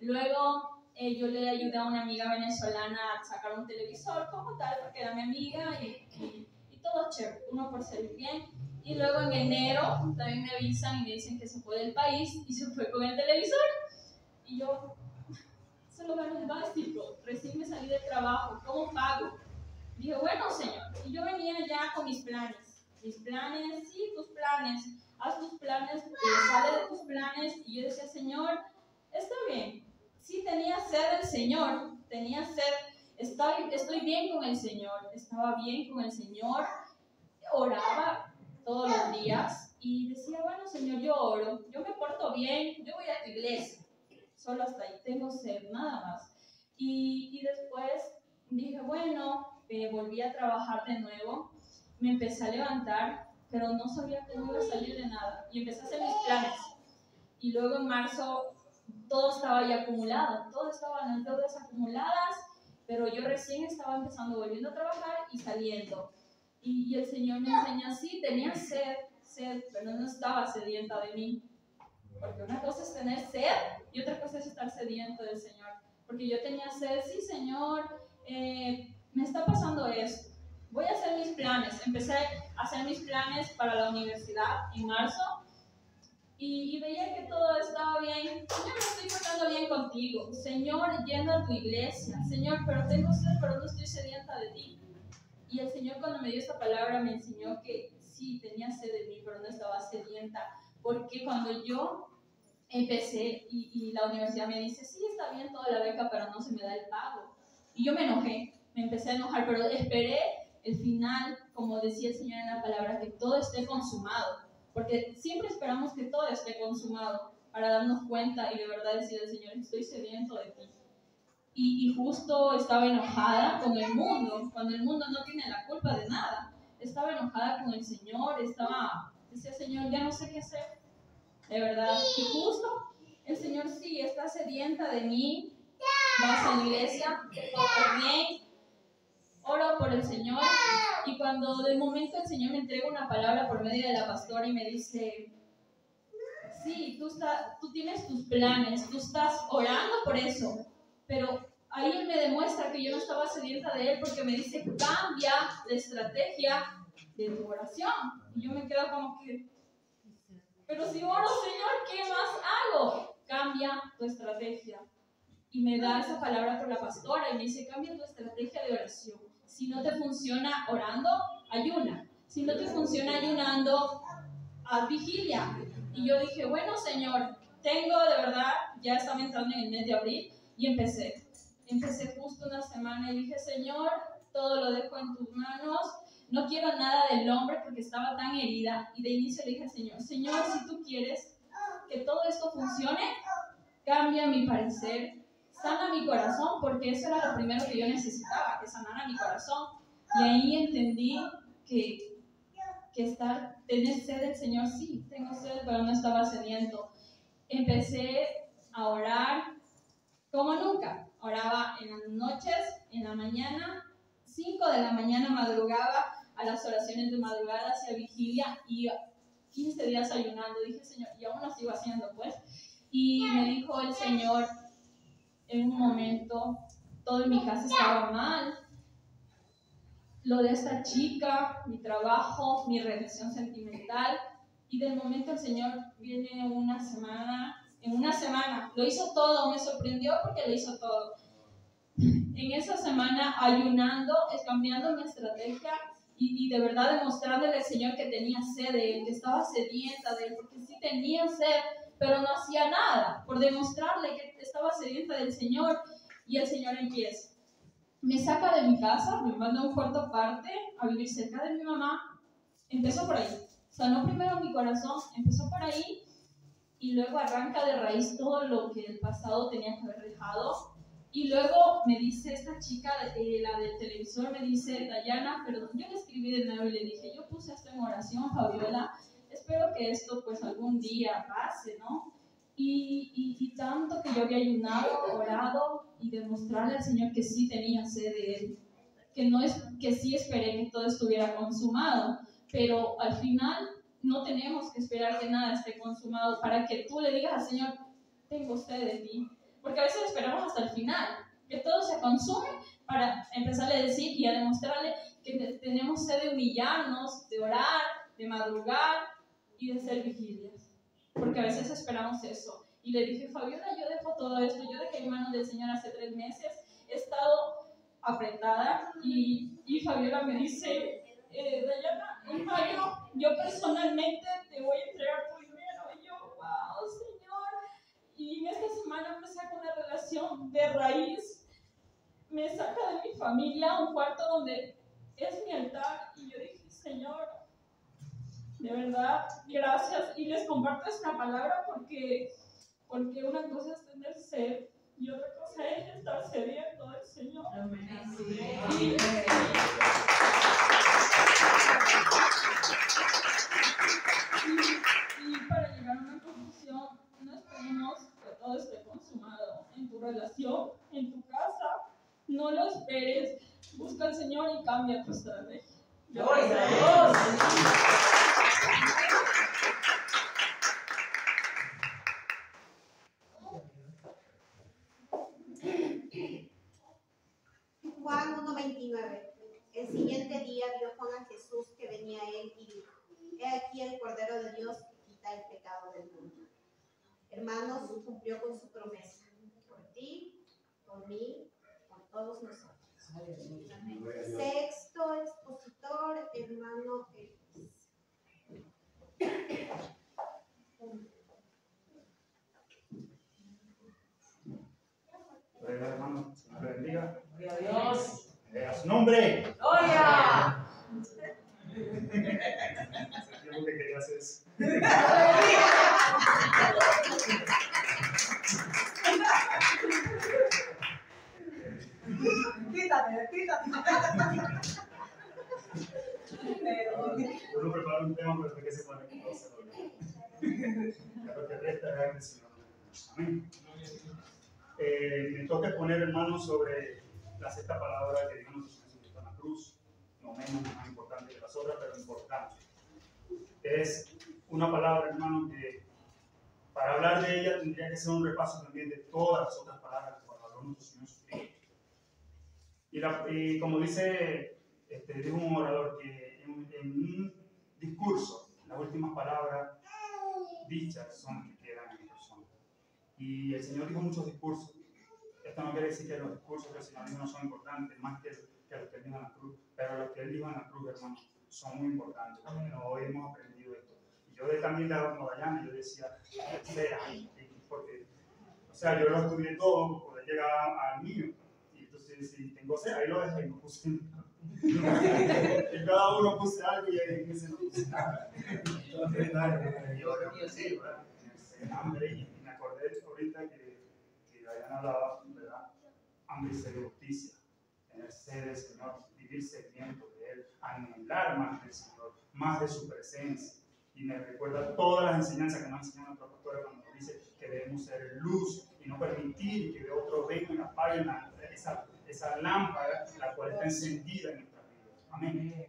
Luego yo le ayudé a una amiga venezolana a sacar un televisor como tal, porque era mi amiga y todo chévere, uno por salir bien. Y luego en enero también me avisan y me dicen que se fue del país y se fue con el televisor. Y yo, solo gano un básico, recién me salí del trabajo, ¿cómo pago? Dije, bueno, Señor, y yo venía ya con mis planes, sí, tus planes, haz tus planes, sale de tus planes. Y yo decía, Señor, está bien, sí tenía sed del Señor, tenía sed, estoy bien con el Señor, estaba bien con el Señor, oraba todos los días y decía, bueno, Señor, yo oro, yo me porto bien, yo voy a tu iglesia, solo hasta ahí, tengo sed, nada más. Y después dije, bueno, volví a trabajar de nuevo, me empecé a levantar, pero no sabía cómo iba a salir de nada y empecé a hacer mis planes. Y luego en marzo todo estaba ya acumulado, todo estaban las deudas acumuladas, pero yo recién estaba empezando, volviendo a trabajar y saliendo. Y el Señor me enseña, sí, tenía sed, pero no estaba sedienta de mí. Porque una cosa es tener sed y otra cosa es estar sediento del Señor. Porque yo tenía sed, sí, Señor, me está pasando esto. Voy a hacer mis planes. Empecé a hacer mis planes para la universidad en marzo y veía que todo estaba bien. Señor, me estoy portando bien contigo. Señor, yendo a tu iglesia. Señor, pero tengo sed, pero no estoy sedienta de ti. Y el Señor cuando me dio esta palabra me enseñó que sí, tenía sed de mí, pero no estaba sedienta. Porque cuando yo empecé y la universidad me dice, sí, está bien toda la beca, pero no se me da el pago. Y yo me enojé, me empecé a enojar, pero esperé el final, como decía el Señor en la palabra, que todo esté consumado. Porque siempre esperamos que todo esté consumado para darnos cuenta y de verdad decir al Señor, estoy sediento de ti. Y justo estaba enojada con el mundo, cuando el mundo no tiene la culpa de nada. Estaba enojada con el Señor, decía, Señor, ya no sé qué hacer, de verdad. Y justo el Señor sí está sedienta de mí, vas a la iglesia, te portas bien, oro por el Señor. Y cuando de momento el Señor me entrega una palabra por medio de la pastora y me dice, sí, tú tienes tus planes, tú estás orando por eso, pero ahí Él me demuestra que yo no estaba sedienta de Él porque me dice, cambia la estrategia de tu oración. Y yo me quedo como que, pero si oro, Señor, ¿qué más hago? Cambia tu estrategia. Y me da esa palabra por la pastora y me dice, cambia tu estrategia de oración. Si no te funciona orando, ayuna. Si no te funciona ayunando, haz vigilia. Y yo dije, bueno, Señor, tengo de verdad, ya estaba entrando en el mes de abril y empecé justo una semana y dije, Señor, todo lo dejo en tus manos, no quiero nada del hombre porque estaba tan herida. Y de inicio le dije, Señor, si tú quieres que todo esto funcione, cambia mi parecer, sana mi corazón, porque eso era lo primero que yo necesitaba, que sanara mi corazón. Y ahí entendí que tener sed del Señor, sí, tengo sed, pero no estaba sediento. Empecé a orar como nunca. Oraba en las noches, en la mañana, 5 de la mañana madrugaba a las oraciones de madrugada, hacia vigilia y 15 días ayunando. Dije, Señor, y aún lo sigo haciendo, pues. Y me dijo el Señor en un momento, todo en mi casa estaba mal. Lo de esta chica, mi trabajo, mi relación sentimental, y del momento el Señor viene en una semana, lo hizo todo, me sorprendió porque lo hizo todo. En esa semana ayunando, cambiando mi estrategia y de verdad demostrándole al Señor que tenía sed de Él, que estaba sedienta de Él, porque sí tenía sed, pero no hacía nada por demostrarle que estaba sedienta del Señor. Y el Señor empieza. Me saca de mi casa, me manda a un cuarto aparte a vivir cerca de mi mamá. Empezó por ahí. Sanó primero mi corazón, empezó por ahí y luego arranca de raíz todo lo que el pasado tenía que haber dejado. Y luego me dice esta chica, la del televisor, me dice, Dayana, perdón, yo le escribí de nuevo y le dije, yo puse esto en oración, Fabiola, espero que esto pues algún día pase, ¿no? Y tanto que yo había ayunado, orado y demostrarle al Señor que sí tenía sed de Él, que no es que sí esperé que todo estuviera consumado, pero al final no tenemos que esperar que nada esté consumado para que tú le digas al Señor, tengo sed de ti. Porque a veces esperamos hasta el final, que todo se consume para empezarle a decir y a demostrarle que tenemos sed de humillarnos, de orar, de madrugar y de hacer vigilias. Porque a veces esperamos eso. Y le dije, Fabiola, yo dejo todo esto, yo dejé en manos del Señor hace 3 meses, he estado apretada y Fabiola me dice, Dayana, en mayo yo personalmente te voy a entregar tu dinero. Y yo, wow, Señor. Y en esta semana me saca una relación de raíz, me saca de mi familia, un cuarto donde es mi altar. Y yo dije, Señor, de verdad, gracias. Y les comparto esta palabra porque una cosa es tener sed y otra cosa es estar sediento del Señor. Y para llegar a una conclusión, no esperemos que todo esté consumado en tu relación, en tu casa. No lo esperes. Busca al Señor y cambia tu estrategia. ¡Gloria a Dios! Juan 1:29. El siguiente día vio Juan a Jesús que venía a él y dijo, he aquí el Cordero de Dios que quita el pecado del mundo. Hermanos, cumplió con su promesa, por ti, por mí, por todos nosotros. Sexto expositor, hermano Elvis. Hermano, Señor le bendiga. ¡Gloria a Dios! A su nombre. ¡Gloria! Yo que quería hacer eso. Quítate. Yo no preparo un tema, pero que se pone con cosas. Ya lo que resta es el Señor. Amén. Me toca poner, hermano, sobre la sexta palabra que Dios nos enseñó en la cruz, no menos más importante que las otras, pero importante. Es una palabra, hermano, que para hablar de ella tendría que ser un repaso también de todas las otras palabras que habló nuestro Señor Jesucristo. Y como dijo un orador, que en un discurso, las últimas palabras dichas son las que quedan en la persona. Y el Señor dijo muchos discursos. Esto no quiere decir que los discursos que el Señor dijo no son importantes, más que los que Él dijo en la cruz. Pero los que Él dijo en la cruz, hermano, son muy importantes. Porque hoy hemos aprendido esto. Y yo también de Dayana, yo decía, porque, o sea, yo lo estudié todo para poder llegar al mío. Y entonces, si tengo sed, ahí lo dejé y no puse nada. Y cada uno puse algo y ahí dice, no puse nada. Entonces, yo sí, ¿verdad? Hambre, y me acordé ahorita que Dayana hablaba, ¿verdad? Hambre y sed de justicia, tener sed del Señor, vivir sediento de Él, anhelar más del Señor, más de su presencia. Y me recuerda todas las enseñanzas que nos enseñó nuestra pastora cuando nos dice que debemos ser luz y no permitir que de otros vengan y apaguen esa lámpara, la cual está encendida en nuestras vidas. Amén.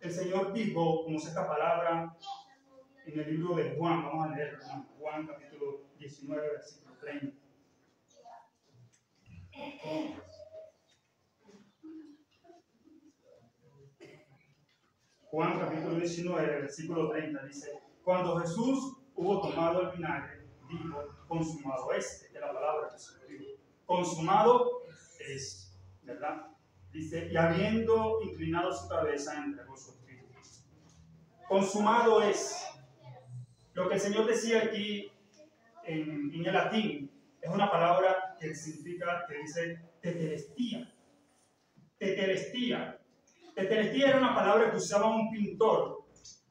El Señor dijo, como esta palabra, en el libro de Juan, vamos a leer Juan capítulo 19, versículo 30. Juan capítulo capítulo 19, versículo 30, dice, cuando Jesús hubo tomado el vinagre, dijo, consumado es. Esta es la palabra que se dijo. Consumado es, ¿verdad? Dice, y habiendo inclinado su cabeza, entregó su espíritu. Consumado es. Lo que el Señor decía aquí en el latín es una palabra que significa, que dice tetelestía. Tetelestía. Tetelestía era una palabra que usaba un pintor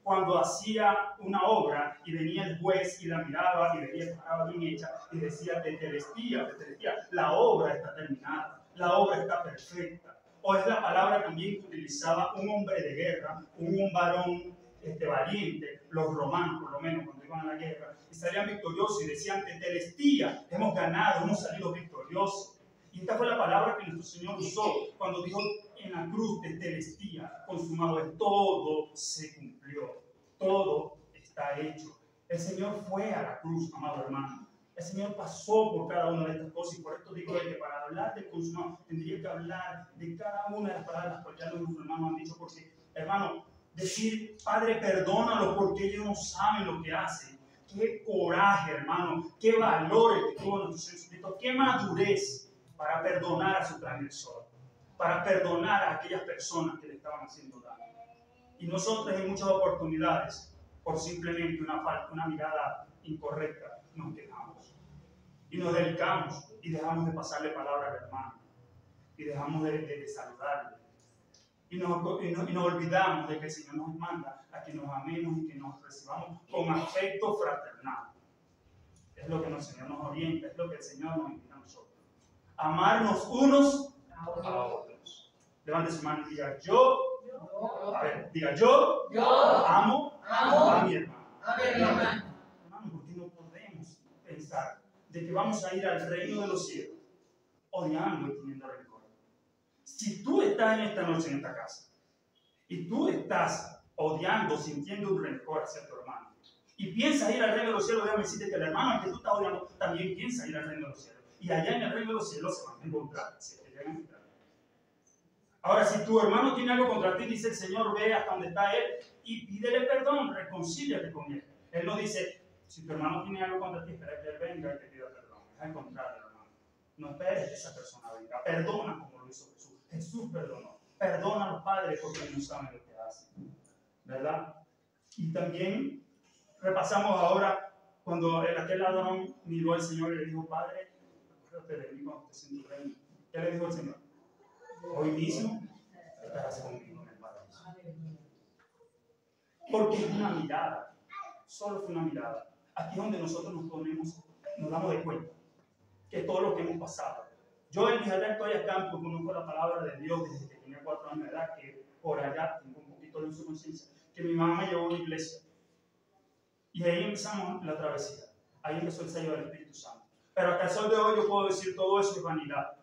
cuando hacía una obra y venía el juez y la miraba y veía que estaba bien hecha y decía tetelestía, tetelestía. La obra está terminada, la obra está perfecta. O es la palabra también que utilizaba un hombre de guerra, un varón valiente, los romanos por lo menos cuando iban a la guerra, y salían victoriosos y decían tetelestía, hemos ganado, hemos salido victoriosos. Y esta fue la palabra que nuestro Señor usó cuando dijo en la cruz tetelestía, consumado es, todo se cumplió, todo está hecho. El Señor fue a la cruz, amado hermano. El Señor pasó por cada una de estas cosas y por esto digo que para hablar del consumado tendría que hablar de cada una de las palabras que ya los hermanos han dicho, porque, hermano, decir, Padre, perdónalos porque ellos no saben lo que hacen. Qué coraje, hermano, qué valor el que tuvo nuestro Señor Jesucristo, qué madurez para perdonar a su transgresor, para perdonar a aquellas personas que le estaban haciendo daño. Y nosotros en muchas oportunidades, por simplemente una mirada incorrecta, nos quejamos y nos delicamos y dejamos de pasarle palabra al hermano y dejamos de saludarle. Y nos olvidamos de que el Señor nos manda a que nos amemos y que nos recibamos con afecto fraternal. Es lo que el Señor nos orienta, es lo que el Señor nos invita a nosotros. Amarnos unos a otros. Levante su mano y diga, yo amo a mi hermano. Hermano, porque no podemos pensar de que vamos a ir al reino de los cielos odiando y teniendo rencor. Si tú estás en esta noche en esta casa y tú estás odiando, sintiendo un rencor hacia tu hermano y piensas ir al reino de los cielos, déjame decirte que el hermano al que tú estás odiando también piensa ir al reino de los cielos. Y allá en el reino de los cielos se van a encontrar, si te llegan a encontrar. Ahora, si tu hermano tiene algo contra ti, dice el Señor, ve hasta donde está él y pídele perdón, reconcíliate con él. Él no dice, si tu hermano tiene algo contra ti, espera que él venga y te pida perdón. Es al contrario, hermano. No esperes que esa persona venga. Perdona como lo hizo Jesús. Jesús perdonó. Perdona a los padres porque no saben lo que hacen. ¿Verdad? Y también repasamos ahora cuando aquel ladrón miró al Señor y le dijo, Padre, acuérdate de mí cuando estés en tu reino. ¿Qué le dijo el Señor? Hoy mismo estarás conmigo en el paraíso. Porque es una mirada. Solo fue una mirada. Aquí es donde nosotros nos damos de cuenta que todo lo que hemos pasado. Yo en Israel estoy acá porque conozco la palabra de Dios desde que tenía 4 años de edad, que por allá tengo un poquito de su conciencia, que mi mamá me llevó a una iglesia. Y ahí empezamos la travesía. Ahí empezó el sello del Espíritu Santo. Pero hasta el sol de hoy yo puedo decir todo eso es vanidad.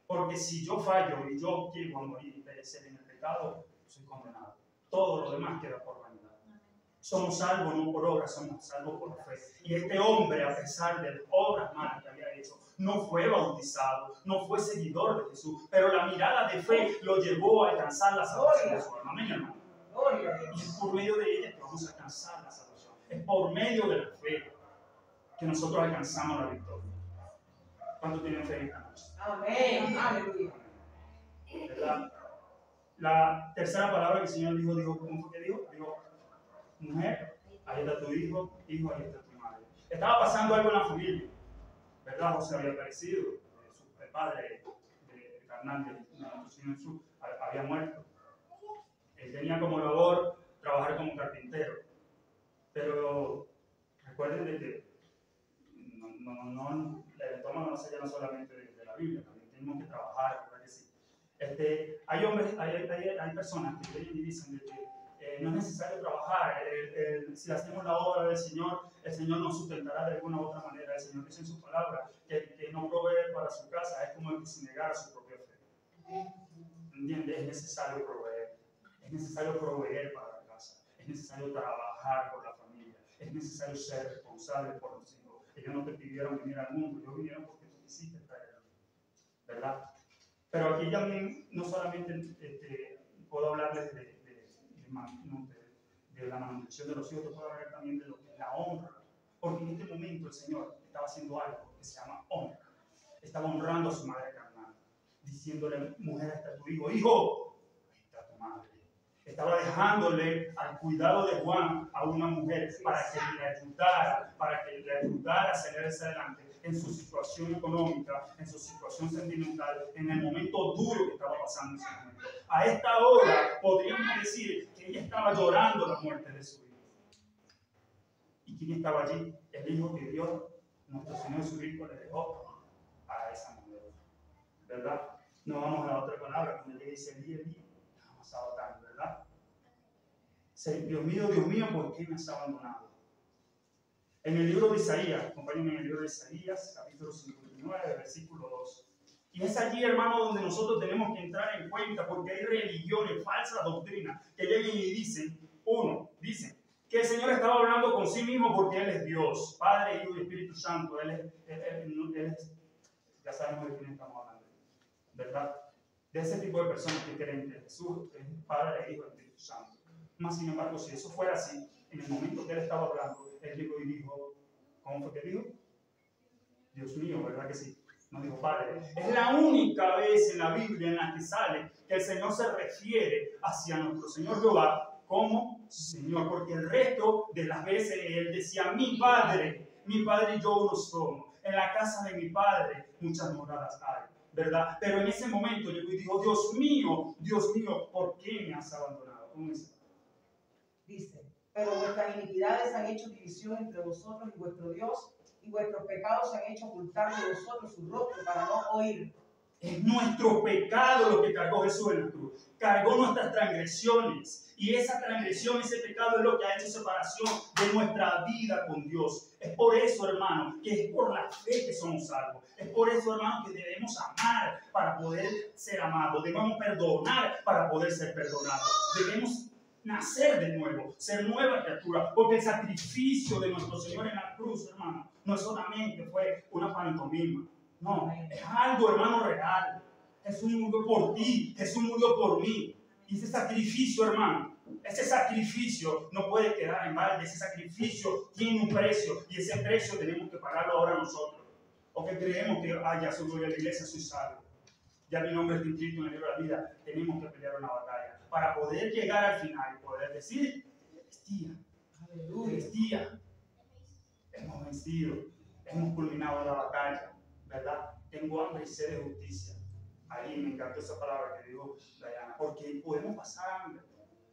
Porque si yo fallo y yo quiero morir y perecer en el pecado, soy condenado. Todo lo demás queda por vanidad. Somos salvos no por obras, somos salvos por fe. Y este hombre, a pesar de las obras malas que había hecho, no fue bautizado, no fue seguidor de Jesús, pero la mirada de fe lo llevó a alcanzar la salvación de su alma. Amén, hermano. Y es por medio de ella que vamos a alcanzar la salvación. Es por medio de la fe que nosotros alcanzamos la victoria. ¿Cuánto tienen fe esta noche? Amén. Aleluya. ¿Verdad? La tercera palabra que el Señor dijo, ¿cómo fue que dijo? Dijo, mujer, ahí está tu hijo, ahí está tu madre. Estaba pasando algo en la familia, ¿verdad? José había perecido, su padre carnal de nuestro Señor Jesús había muerto. Él tenía como labor trabajar como carpintero, pero recuerden de que el estómago no se llena solamente de la Biblia, también tenemos que trabajar, ¿verdad que sí? Hay hombres, hay personas que creen y dicen de que no es necesario trabajar, si hacemos la obra del Señor, el Señor nos sustentará de alguna u otra manera. El Señor dice en su palabra que no provee para su casa es como el que se negara su propia fe. ¿Entiendes? Es necesario proveer para la casa, es necesario trabajar por la familia, es necesario ser responsable por los hijos. Ellos no te pidieron venir al mundo, ellos vinieron porque tú quisiste traer al mundo, ¿verdad? Pero aquí también no solamente puedo hablarles de la manutención de los hijos, te puedo hablar también de lo que es la honra. Porque en este momento el Señor estaba haciendo algo que se llama honra. Estaba honrando a su madre carnal, diciéndole, mujer, hasta tu hijo, hijo, ahí está tu madre. Estaba dejándole al cuidado de Juan a una mujer para que le ayudara a salir hacia adelante en su situación económica, en su situación sentimental, en el momento duro que estaba pasando en ese momento. A esta hora podríamos decir que ella estaba llorando la muerte de su hijo. ¿Y quién estaba allí? El hijo que Dios, nuestro Señor Jesucristo, le dejó a esa mujer, ¿verdad? No vamos a la otra palabra, como le dice Eli, ha pasado tanto, ¿verdad? Dios mío, ¿por qué me has abandonado? En el libro de Isaías, acompáñenme en el libro de Isaías, capítulo 59, versículo 2. Y es allí, hermano, donde nosotros tenemos que entrar en cuenta, porque hay religiones, falsas doctrinas, que llegan y dicen, dicen que el Señor estaba hablando con sí mismo porque Él es Dios, Padre, Hijo y Espíritu Santo. Él es, ya sabemos de quién estamos hablando, ¿verdad? De ese tipo de personas que creen que Jesús es Padre, Hijo y Espíritu Santo. Más sin embargo, si eso fuera así, en el momento que Él estaba hablando, Él llegó y dijo, ¿cómo fue que dijo? Dios mío, ¿verdad que sí? No dijo Padre. Es la única vez en la Biblia en la que sale que el Señor se refiere hacia nuestro Señor Jehová como Señor, porque el resto de las veces Él decía, mi Padre y yo uno somos. En la casa de mi Padre muchas moradas hay, ¿verdad? Pero en ese momento llegó y dijo, Dios mío, ¿por qué me has abandonado? ¿Cómo dice? Dice, pero vuestras iniquidades han hecho división entre vosotros y vuestro Dios, y vuestros pecados han hecho ocultar de vosotros su rostro para no oír. Es nuestro pecado lo que cargó Jesús en la cruz. Cargó nuestras transgresiones. Y esa transgresión, ese pecado es lo que ha hecho separación de nuestra vida con Dios. Es por eso, hermano, que es por la fe que somos salvos. Es por eso, hermano, que debemos amar para poder ser amados. Debemos perdonar para poder ser perdonados. Debemos nacer de nuevo, ser nueva criatura. Porque el sacrificio de nuestro Señor en la cruz, hermano, no solamente fue una pantomima. No, es algo, hermano, real. Jesús murió por ti, Jesús murió por mí. Y ese sacrificio, hermano, ese sacrificio no puede quedar en balde. Ese sacrificio tiene un precio y ese precio tenemos que pagarlo ahora nosotros. O que creemos que, ya soy de la iglesia, soy salvo. Ya mi nombre está inscrito en el libro de la vida. Tenemos que pelear una batalla para poder llegar al final y poder decir, aleluya, hemos vencido, hemos culminado la batalla. ¿Verdad? Tengo hambre y sed de justicia. Ahí me encantó esa palabra que dijo Diana, porque podemos pasar hambre,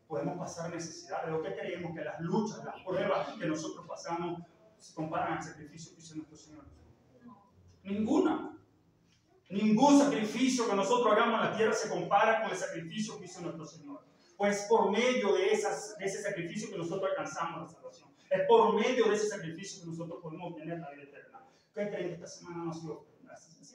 podemos pasar necesidades. Lo que creemos que las luchas, las pruebas que nosotros pasamos se comparan al sacrificio que hizo nuestro Señor. Ningún sacrificio que nosotros hagamos en la tierra se compara con el sacrificio que hizo nuestro Señor. Pues por medio de ese sacrificio que nosotros alcanzamos la salvación. Es por medio de ese sacrificio que nosotros podemos obtener la vida eterna. ¿Qué creen que esta semana no ha sido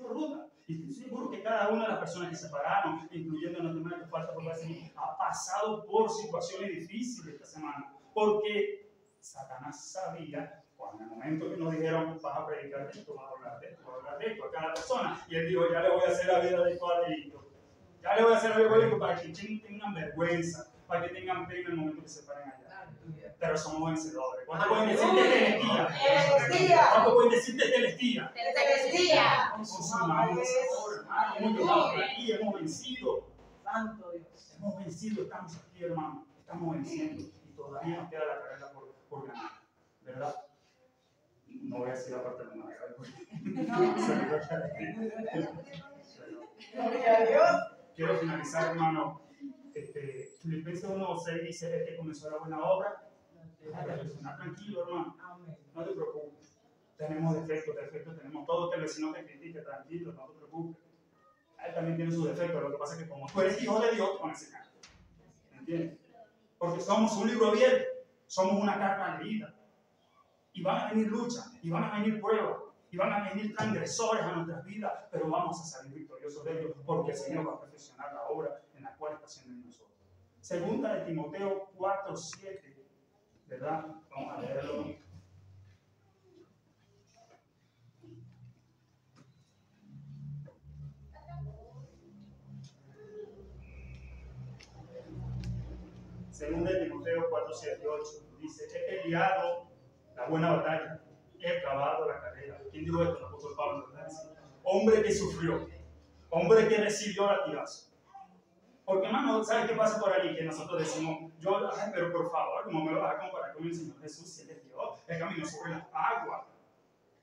ruda? Y estoy seguro que cada una de las personas que se pararon, incluyendo a nuestra hermana que falta por decir, ha pasado por situaciones difíciles esta semana. Porque Satanás sabía, cuando en el momento que nos dijeron, vas a predicar de esto, vas a hablar de esto, vas a hablar de esto a cada persona. Y él dijo, ya le voy a hacer la vida de cuadrito. Ya le voy a hacer la vida de cuadrito para que tengan vergüenza, para que tengan pena en el momento que se paren allá. Pero somos vencedores. ¿Cuánto pueden decir de Telestía? ¿Cuánto pueden decir de Telestía? Consumamos ahora, hermano. Hemos llegado aquí, hemos vencido. Santo Dios. Hemos vencido, estamos aquí, hermano. Estamos venciendo y todavía nos queda la carrera por ganar. ¿Verdad? No voy a decir la parte de la Gloria a Dios. Quiero finalizar, hermano. Filipenses 1:6 dice: el que comenzó la buena obra, tranquilo, hermano. No te preocupes. Tenemos defectos tenemos todo. Que el vecino te critique, tranquilo, no te preocupes. Él también tiene sus defectos. Lo que pasa es que, como tú eres hijo de Dios, te van a enseñar. ¿Me entiendes? Porque somos un libro abierto, somos una carta leída. Y van a venir luchas, y van a venir pruebas, y van a venir transgresores a nuestras vidas, pero vamos a salir victoriosos de ellos, porque el Señor va a perfeccionar la obra en la cual está haciendo en nosotros. Segunda de Timoteo 4:7, ¿verdad? Vamos a leerlo. Según de Timoteo 4, 7 y 8, dice, he peleado la buena batalla, he acabado la carrera. ¿Quién dijo esto? El apóstol Pablo, ¿verdad? Hombre que sufrió, hombre que recibió latigazo. Porque, hermano, ¿sabes qué pasa por ahí? Que nosotros decimos, ay, pero por favor, ¿cómo me vas a comparar con el Señor Jesús? Si Él es Dios, Él caminó sobre las aguas.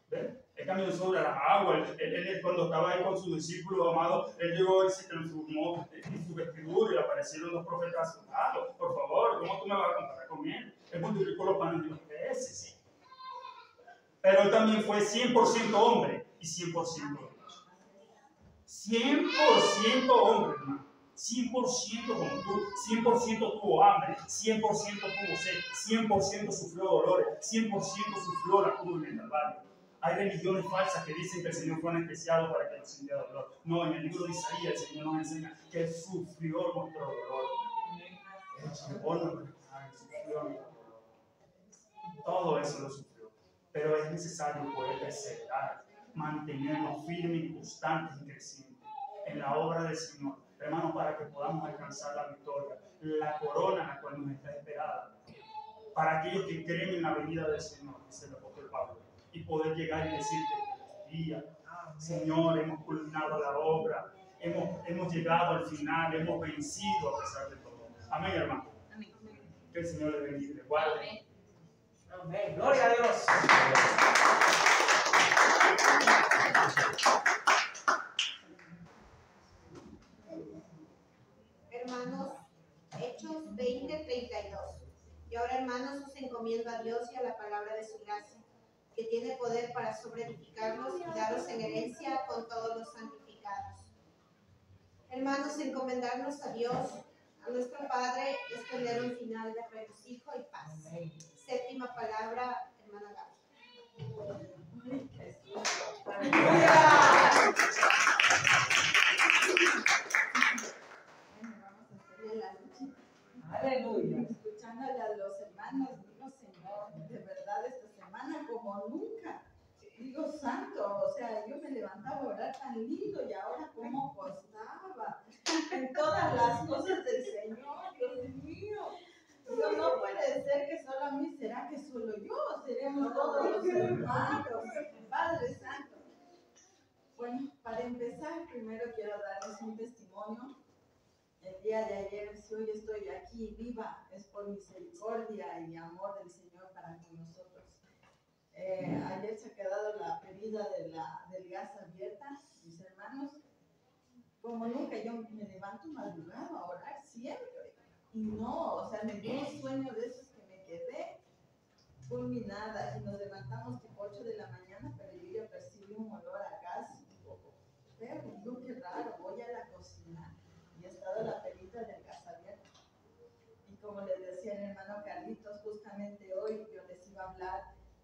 ¿Ves? Él caminó sobre las aguas. Él, cuando estaba ahí con sus discípulos amados, Él llegó y se transformó en su vestidura y aparecieron los profetas a su lado. Por favor, ¿cómo tú me vas a comparar con Él? Él multiplicó los panes y los peces. Pero Él también fue 100% hombre y 100% Dios. 100% hombre, hermano. 100% como tú, 100% tuvo hambre, 100% tuvo sed, 100% sufrió dolores, 100% sufrió la cruz en el Calvario. Hay religiones falsas que dicen que el Señor fue anestesiado para que no sintiera dolor. No, en el libro de Isaías el Señor nos enseña que Él sufrió nuestro dolor. Él llevó nuestro dolor. Todo eso lo sufrió. Pero es necesario poder perseverar, mantenernos firmes y constantes y crecientes en la obra del Señor, hermanos, para que podamos alcanzar la victoria, la corona en la cual nos está esperada, para aquellos que creen en la venida del Señor, dice el apóstol Pablo, y poder llegar y decirte, día, Señor, hemos culminado la obra, hemos llegado al final, hemos vencido a pesar de todo. Amén, hermano. Amén. Que el Señor le bendiga y le guarde. Amén. Gloria a Dios. Hermanos, Hechos 20:32. Y ahora, hermanos, os encomiendo a Dios y a la palabra de su gracia, que tiene poder para sobreedificarlos y daros en herencia con todos los santificados. Hermanos, encomendarnos a Dios, a nuestro Padre, es tener un final de regocijo y paz. Séptima palabra, hermana Gaby. Aleluya. Escuchándole a los hermanos, digo, Señor, de verdad esta semana como nunca. Digo, santo, o sea, yo me levantaba a orar tan lindo y ahora como costaba en todas las cosas del Señor, Dios mío. Digo, no puede ser que solo a mí, será que solo yo, seremos todos los hermanos, Padre Santo. Bueno, para empezar, primero quiero darles un testimonio. El día de ayer, si hoy estoy aquí viva, es por misericordia y amor del Señor para con nosotros. Ayer se ha quedado la pedida del gas abierta, mis hermanos. Como nunca, yo me levanto madrugada a orar siempre. Y no, o sea, me dio un sueño de esos que me quedé fulminada. Y nos levantamos tipo 8 de la mañana, pero yo ya percibí un olor a gas. Pero digo, qué raro, voy a la cocina. Y ha estado la pelita del gas abierto. Y como les decía el hermano Carlitos, justamente hoy yo les iba a hablar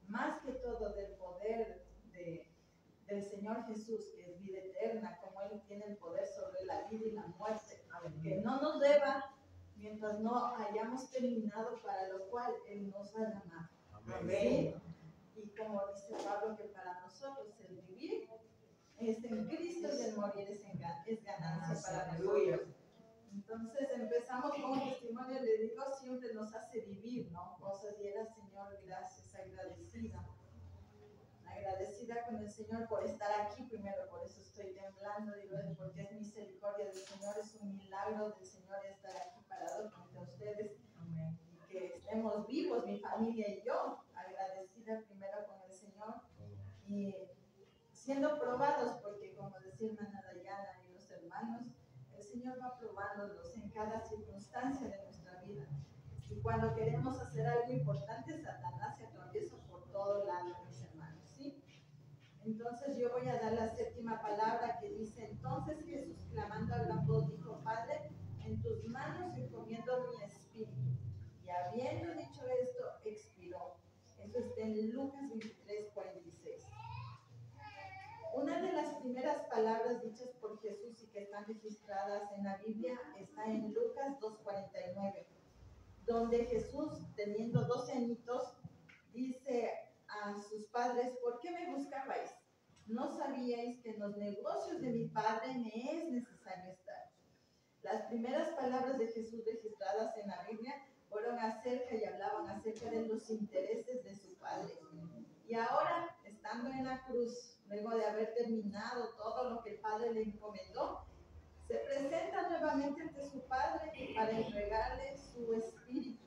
más que todo del poder del Señor Jesús, que es vida eterna, como Él tiene el poder sobre la vida y la muerte, que no nos deba mientras no hayamos terminado para lo cual Él nos ha llamado. Amén. ¿Sí? Y como dice Pablo, que para nosotros el vivir es en Cristo y el morir es ganancia para nosotros. Entonces empezamos con un testimonio, le digo, siempre nos hace vivir, ¿no? Cosas y era, Señor, gracias, agradecida con el Señor por estar aquí primero, por eso estoy temblando, digo, porque es misericordia del Señor, es un milagro del Señor estar aquí parado frente a ustedes. Amén. Y que estemos vivos, mi familia y yo, agradecida primero con el Señor y siendo probados, porque como decía hermana Dayana y los hermanos, el Señor va probándonos en cada circunstancia de nuestra vida. Y cuando queremos hacer algo importante, Satanás se atraviesa por todo lado, mis hermanos, ¿sí? Entonces yo voy a dar la séptima palabra que dice, entonces Jesús clamando a gran voz dijo, Padre, en tus manos encomiendo mi espíritu. Y habiendo dicho esto, expiró. Eso está en Lucas 23:46. Una de las primeras palabras dichas por Jesús y que están registradas en la Biblia está en Lucas 2:49, donde Jesús, teniendo 12 añitos, dice a sus padres, ¿por qué me buscabais? ¿No sabíais que en los negocios de mi Padre me es necesario estar? Las primeras palabras de Jesús registradas en la Biblia los intereses de su Padre. Y ahora, estando en la cruz, luego de haber terminado todo lo que el Padre le encomendó, se presenta nuevamente ante su Padre para entregarle su espíritu.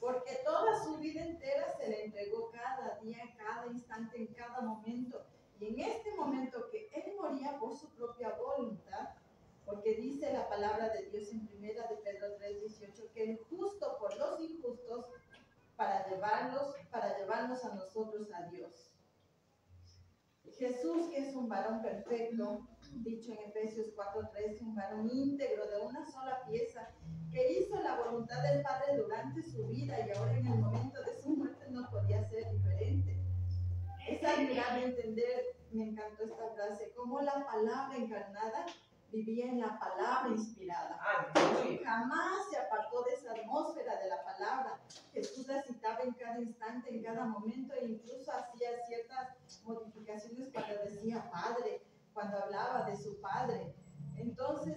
Porque toda su vida entera se le entregó cada día, cada instante, en cada momento. Y en este momento que él moría por su propia voluntad, porque dice la palabra de Dios en 1 de Pedro 3:18, que el justo por los injustos para llevarnos a nosotros a Dios. Jesús, que es un varón perfecto, dicho en Efesios 4:13, un varón íntegro de una sola pieza, que hizo la voluntad del Padre durante su vida y ahora en el momento de su muerte no podía ser diferente. Es admirable entender, me encantó esta frase, cómo la palabra encarnada vivía en la palabra inspirada. Jamás se apartó de esa atmósfera de la palabra. Jesús la citaba en cada instante, en cada momento, e incluso hacía ciertas modificaciones cuando decía Padre, cuando hablaba de su Padre. Entonces,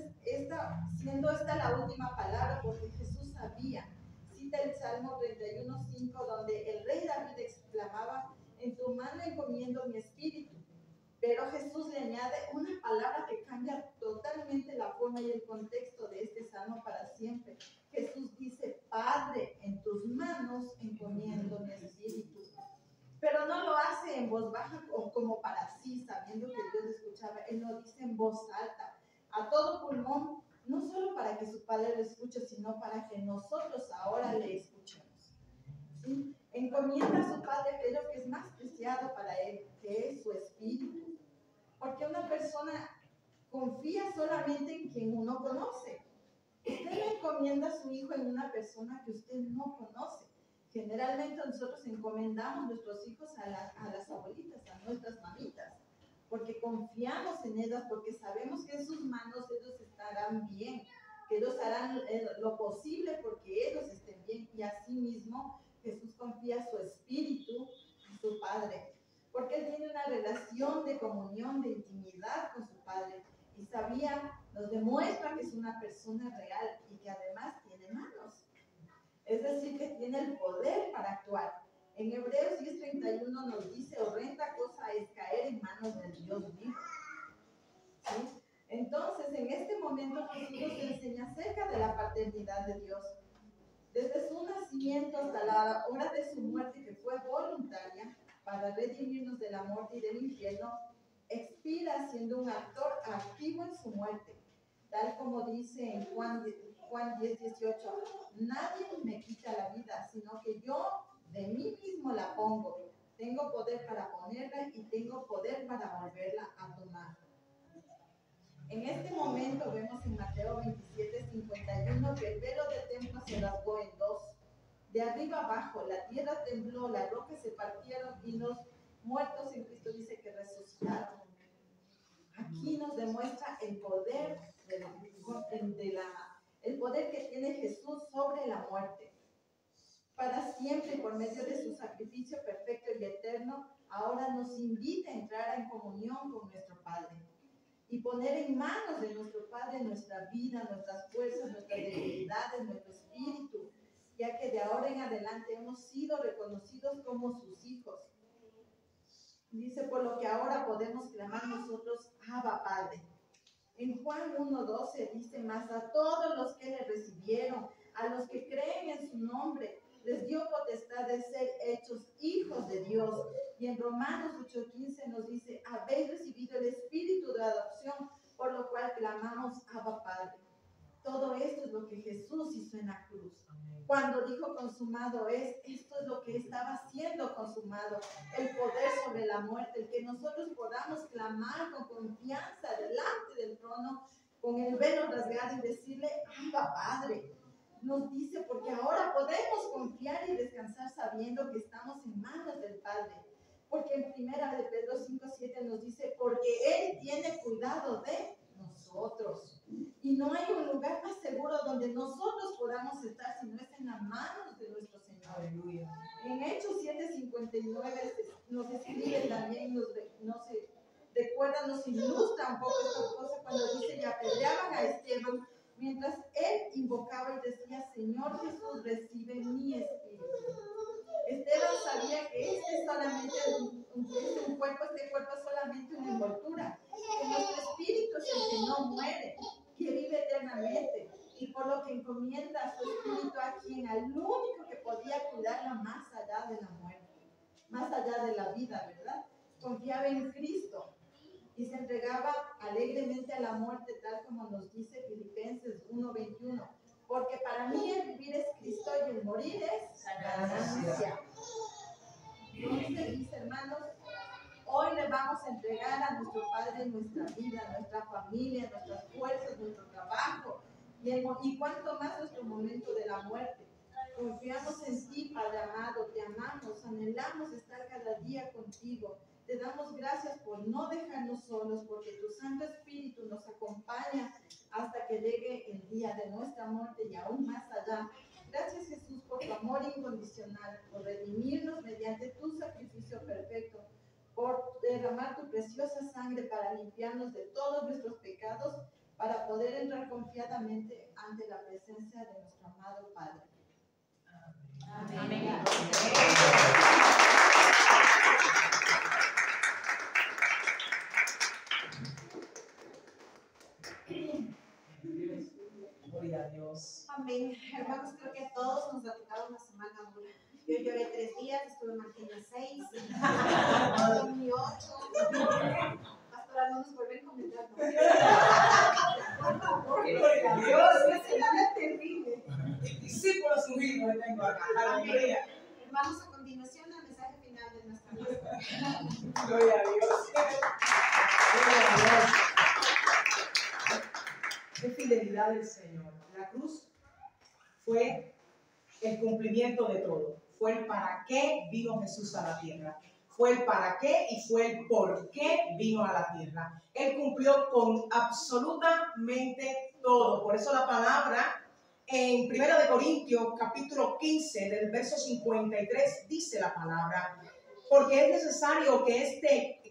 siendo esta la última palabra, porque Jesús sabía, cita el Salmo 31:5, donde el rey David exclamaba: en tu mano encomiendo mi espíritu. Pero Jesús le añade una palabra que cambia totalmente la forma y el contexto de este salmo para siempre. Jesús dice: Padre, en tus manos encomiendo mi espíritu. Pero no lo hace en voz baja o como para sí, sabiendo que Dios escuchaba. Él lo dice en voz alta, a todo pulmón, no solo para que su Padre lo escuche, sino para que nosotros ahora le escuchemos. ¿Sí? Encomienda a su Padre aquello que es más preciado para él, que es su espíritu. Porque una persona confía solamente en quien uno conoce. Usted no encomienda a su hijo en una persona que usted no conoce. Generalmente nosotros encomendamos nuestros hijos a las abuelitas, a nuestras mamitas, porque confiamos en ellas, porque sabemos que en sus manos ellos estarán bien, que ellos harán lo posible porque ellos estén bien. Y así mismo Jesús confía su espíritu a su Padre, porque él tiene una relación de comunión, de intimidad con su Padre, y nos demuestra que es una persona real y que además tiene manos. Es decir, que tiene el poder para actuar. En Hebreos 10:31 nos dice: horrenda cosa es caer en manos del Dios vivo. ¿Sí? Entonces, en este momento Jesús nos enseña acerca de la paternidad de Dios. Desde su nacimiento hasta la hora de su muerte, que fue voluntaria, para redimirnos de la muerte y del infierno, expira siendo un actor activo en su muerte. Tal como dice en Juan 10:18, nadie me quita la vida, sino que yo de mí mismo la pongo. Tengo poder para ponerla y tengo poder para volverla a tomar. En este momento vemos en Mateo 27:51 que el velo del templo se rasgó en dos. De arriba abajo, la tierra tembló, las rocas se partieron y los muertos en Cristo dice que resucitaron. Aquí nos demuestra el poder el poder que tiene Jesús sobre la muerte. Para siempre, por medio de su sacrificio perfecto y eterno, ahora nos invita a entrar en comunión con nuestro Padre y poner en manos de nuestro Padre nuestra vida, nuestras fuerzas, nuestras debilidades, nuestro espíritu, ya que de ahora en adelante hemos sido reconocidos como sus hijos. Dice: por lo que ahora podemos clamar nosotros: Abba, Padre. En Juan 1:12 dice: mas a todos los que le recibieron, a los que creen en su nombre, les dio potestad de ser hechos hijos de Dios. Y en Romanos 8:15 nos dice: habéis recibido el espíritu de adopción, por lo cual clamamos: Abba, Padre. Todo esto es lo que Jesús hizo en la cruz. Cuando dijo consumado es, esto es lo que estaba siendo consumado, el poder sobre la muerte, el que nosotros podamos clamar con confianza delante del trono, con el velo rasgado y decirle: Abba, Padre. Nos dice, porque ahora podemos confiar y descansar sabiendo que estamos en manos del Padre. Porque en 1 de Pedro 5:7 nos dice: porque Él tiene cuidado de nosotros. Y no hay un lugar más seguro donde nosotros podamos estar si no es en las manos de nuestro Señor. Aleluya. En Hechos 7:59 nos escribe también, nos ilustra un poco esta cosa cuando dice: y apedreaban a Esteban mientras él invocaba y decía: Señor Jesús, recibe mi espíritu. que encomienda su espíritu a quien, al único que podía cuidarla más allá de la muerte, más allá de la vida, ¿verdad? Confiaba en Cristo y se entregaba alegremente a la muerte, tal como nos dice Filipenses 1:21. Porque para mí el vivir es Cristo y el morir es ganancia. Entonces, mis hermanos, hoy le vamos a entregar a nuestro Padre nuestra vida, nuestra familia, nuestras fuerzas, nuestro trabajo y cuanto más nuestro momento de la muerte. Confiamos en ti, Padre amado, te amamos, anhelamos estar cada día contigo. Te damos gracias por no dejarnos solos, porque tu Santo Espíritu nos acompaña hasta que llegue el día de nuestra muerte y aún más allá. Gracias, Jesús, por tu amor incondicional, por redimirnos mediante tu sacrificio perfecto, por derramar tu preciosa sangre para limpiarnos de todos nuestros pecados, para poder entrar confiadamente ante la presencia de nuestro amado Padre. Amén. Amén. Amén. Gloria a Dios. Amén. Hermanos, creo que a todos nos ha tocado una semana dura. Yo lloré 3 días, estuve en Marquina 6, dormí 8. Pastora, no nos vuelven a comentar. Por favor. Gloria a Dios. Es una terrible. Discípulos ungidos tengo acá. Aleluya. Hermanos, a continuación, el mensaje final de nuestra mesa. Gloria a Dios. Gloria a Dios. Qué fidelidad del Señor. La cruz fue el cumplimiento de todo. Fue el para qué vino Jesús a la tierra. Fue el para qué y fue el por qué vino a la tierra. Él cumplió con absolutamente todo. Por eso la palabra en 1 Corintios capítulo 15 del verso 53 dice la palabra: porque es necesario que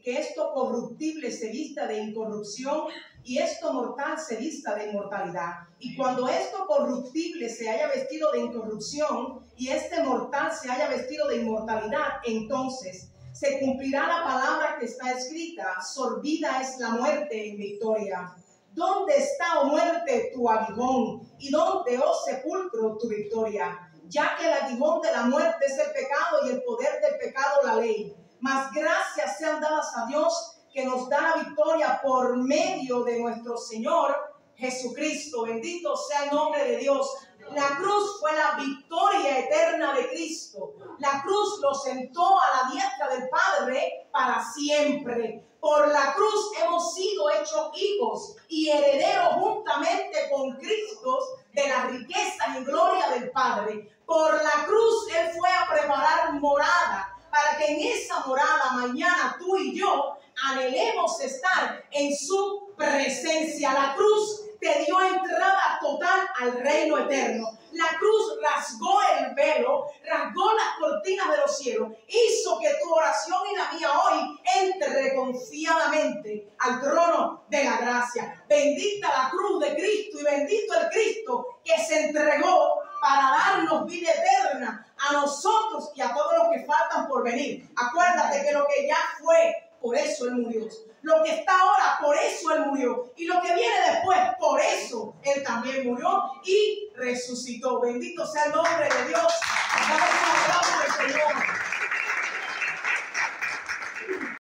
esto corruptible se vista de incorrupción y esto mortal se vista de inmortalidad. Y cuando esto corruptible se haya vestido de incorrupción y este mortal se haya vestido de inmortalidad, entonces se cumplirá la palabra que está escrita: sorbida es la muerte en victoria. ¿Dónde está, oh muerte, tu aguijón? ¿Y dónde, oh sepulcro, tu victoria? Ya que el aguijón de la muerte es el pecado y el poder del pecado la ley. Mas gracias sean dadas a Dios, que nos da la victoria por medio de nuestro Señor Jesucristo. Bendito sea el nombre de Dios. La cruz fue la victoria eterna de Cristo. La cruz lo sentó a la diestra del Padre para siempre. Por la cruz hemos sido hechos hijos y herederos juntamente con Cristo de las riquezas y gloria del Padre. Por la cruz Él fue a preparar morada, para que en esa morada mañana tú y yo anhelemos estar en su presencia. La cruz te dio entrada total al reino eterno. La cruz rasgó el velo, rasgó las cortinas de los cielos, hizo que tu oración y la mía hoy entre confiadamente al trono de la gracia. Bendita la cruz de Cristo y bendito el Cristo que se entregó para darnos vida eterna a nosotros y a todos los que faltan por venir. Acuérdate que lo que ya fue, por eso Él murió. Lo que está ahora, por eso Él murió. Y lo que viene después, por eso Él también murió y resucitó. Bendito sea el nombre de Dios. Damos un aplauso al Señor.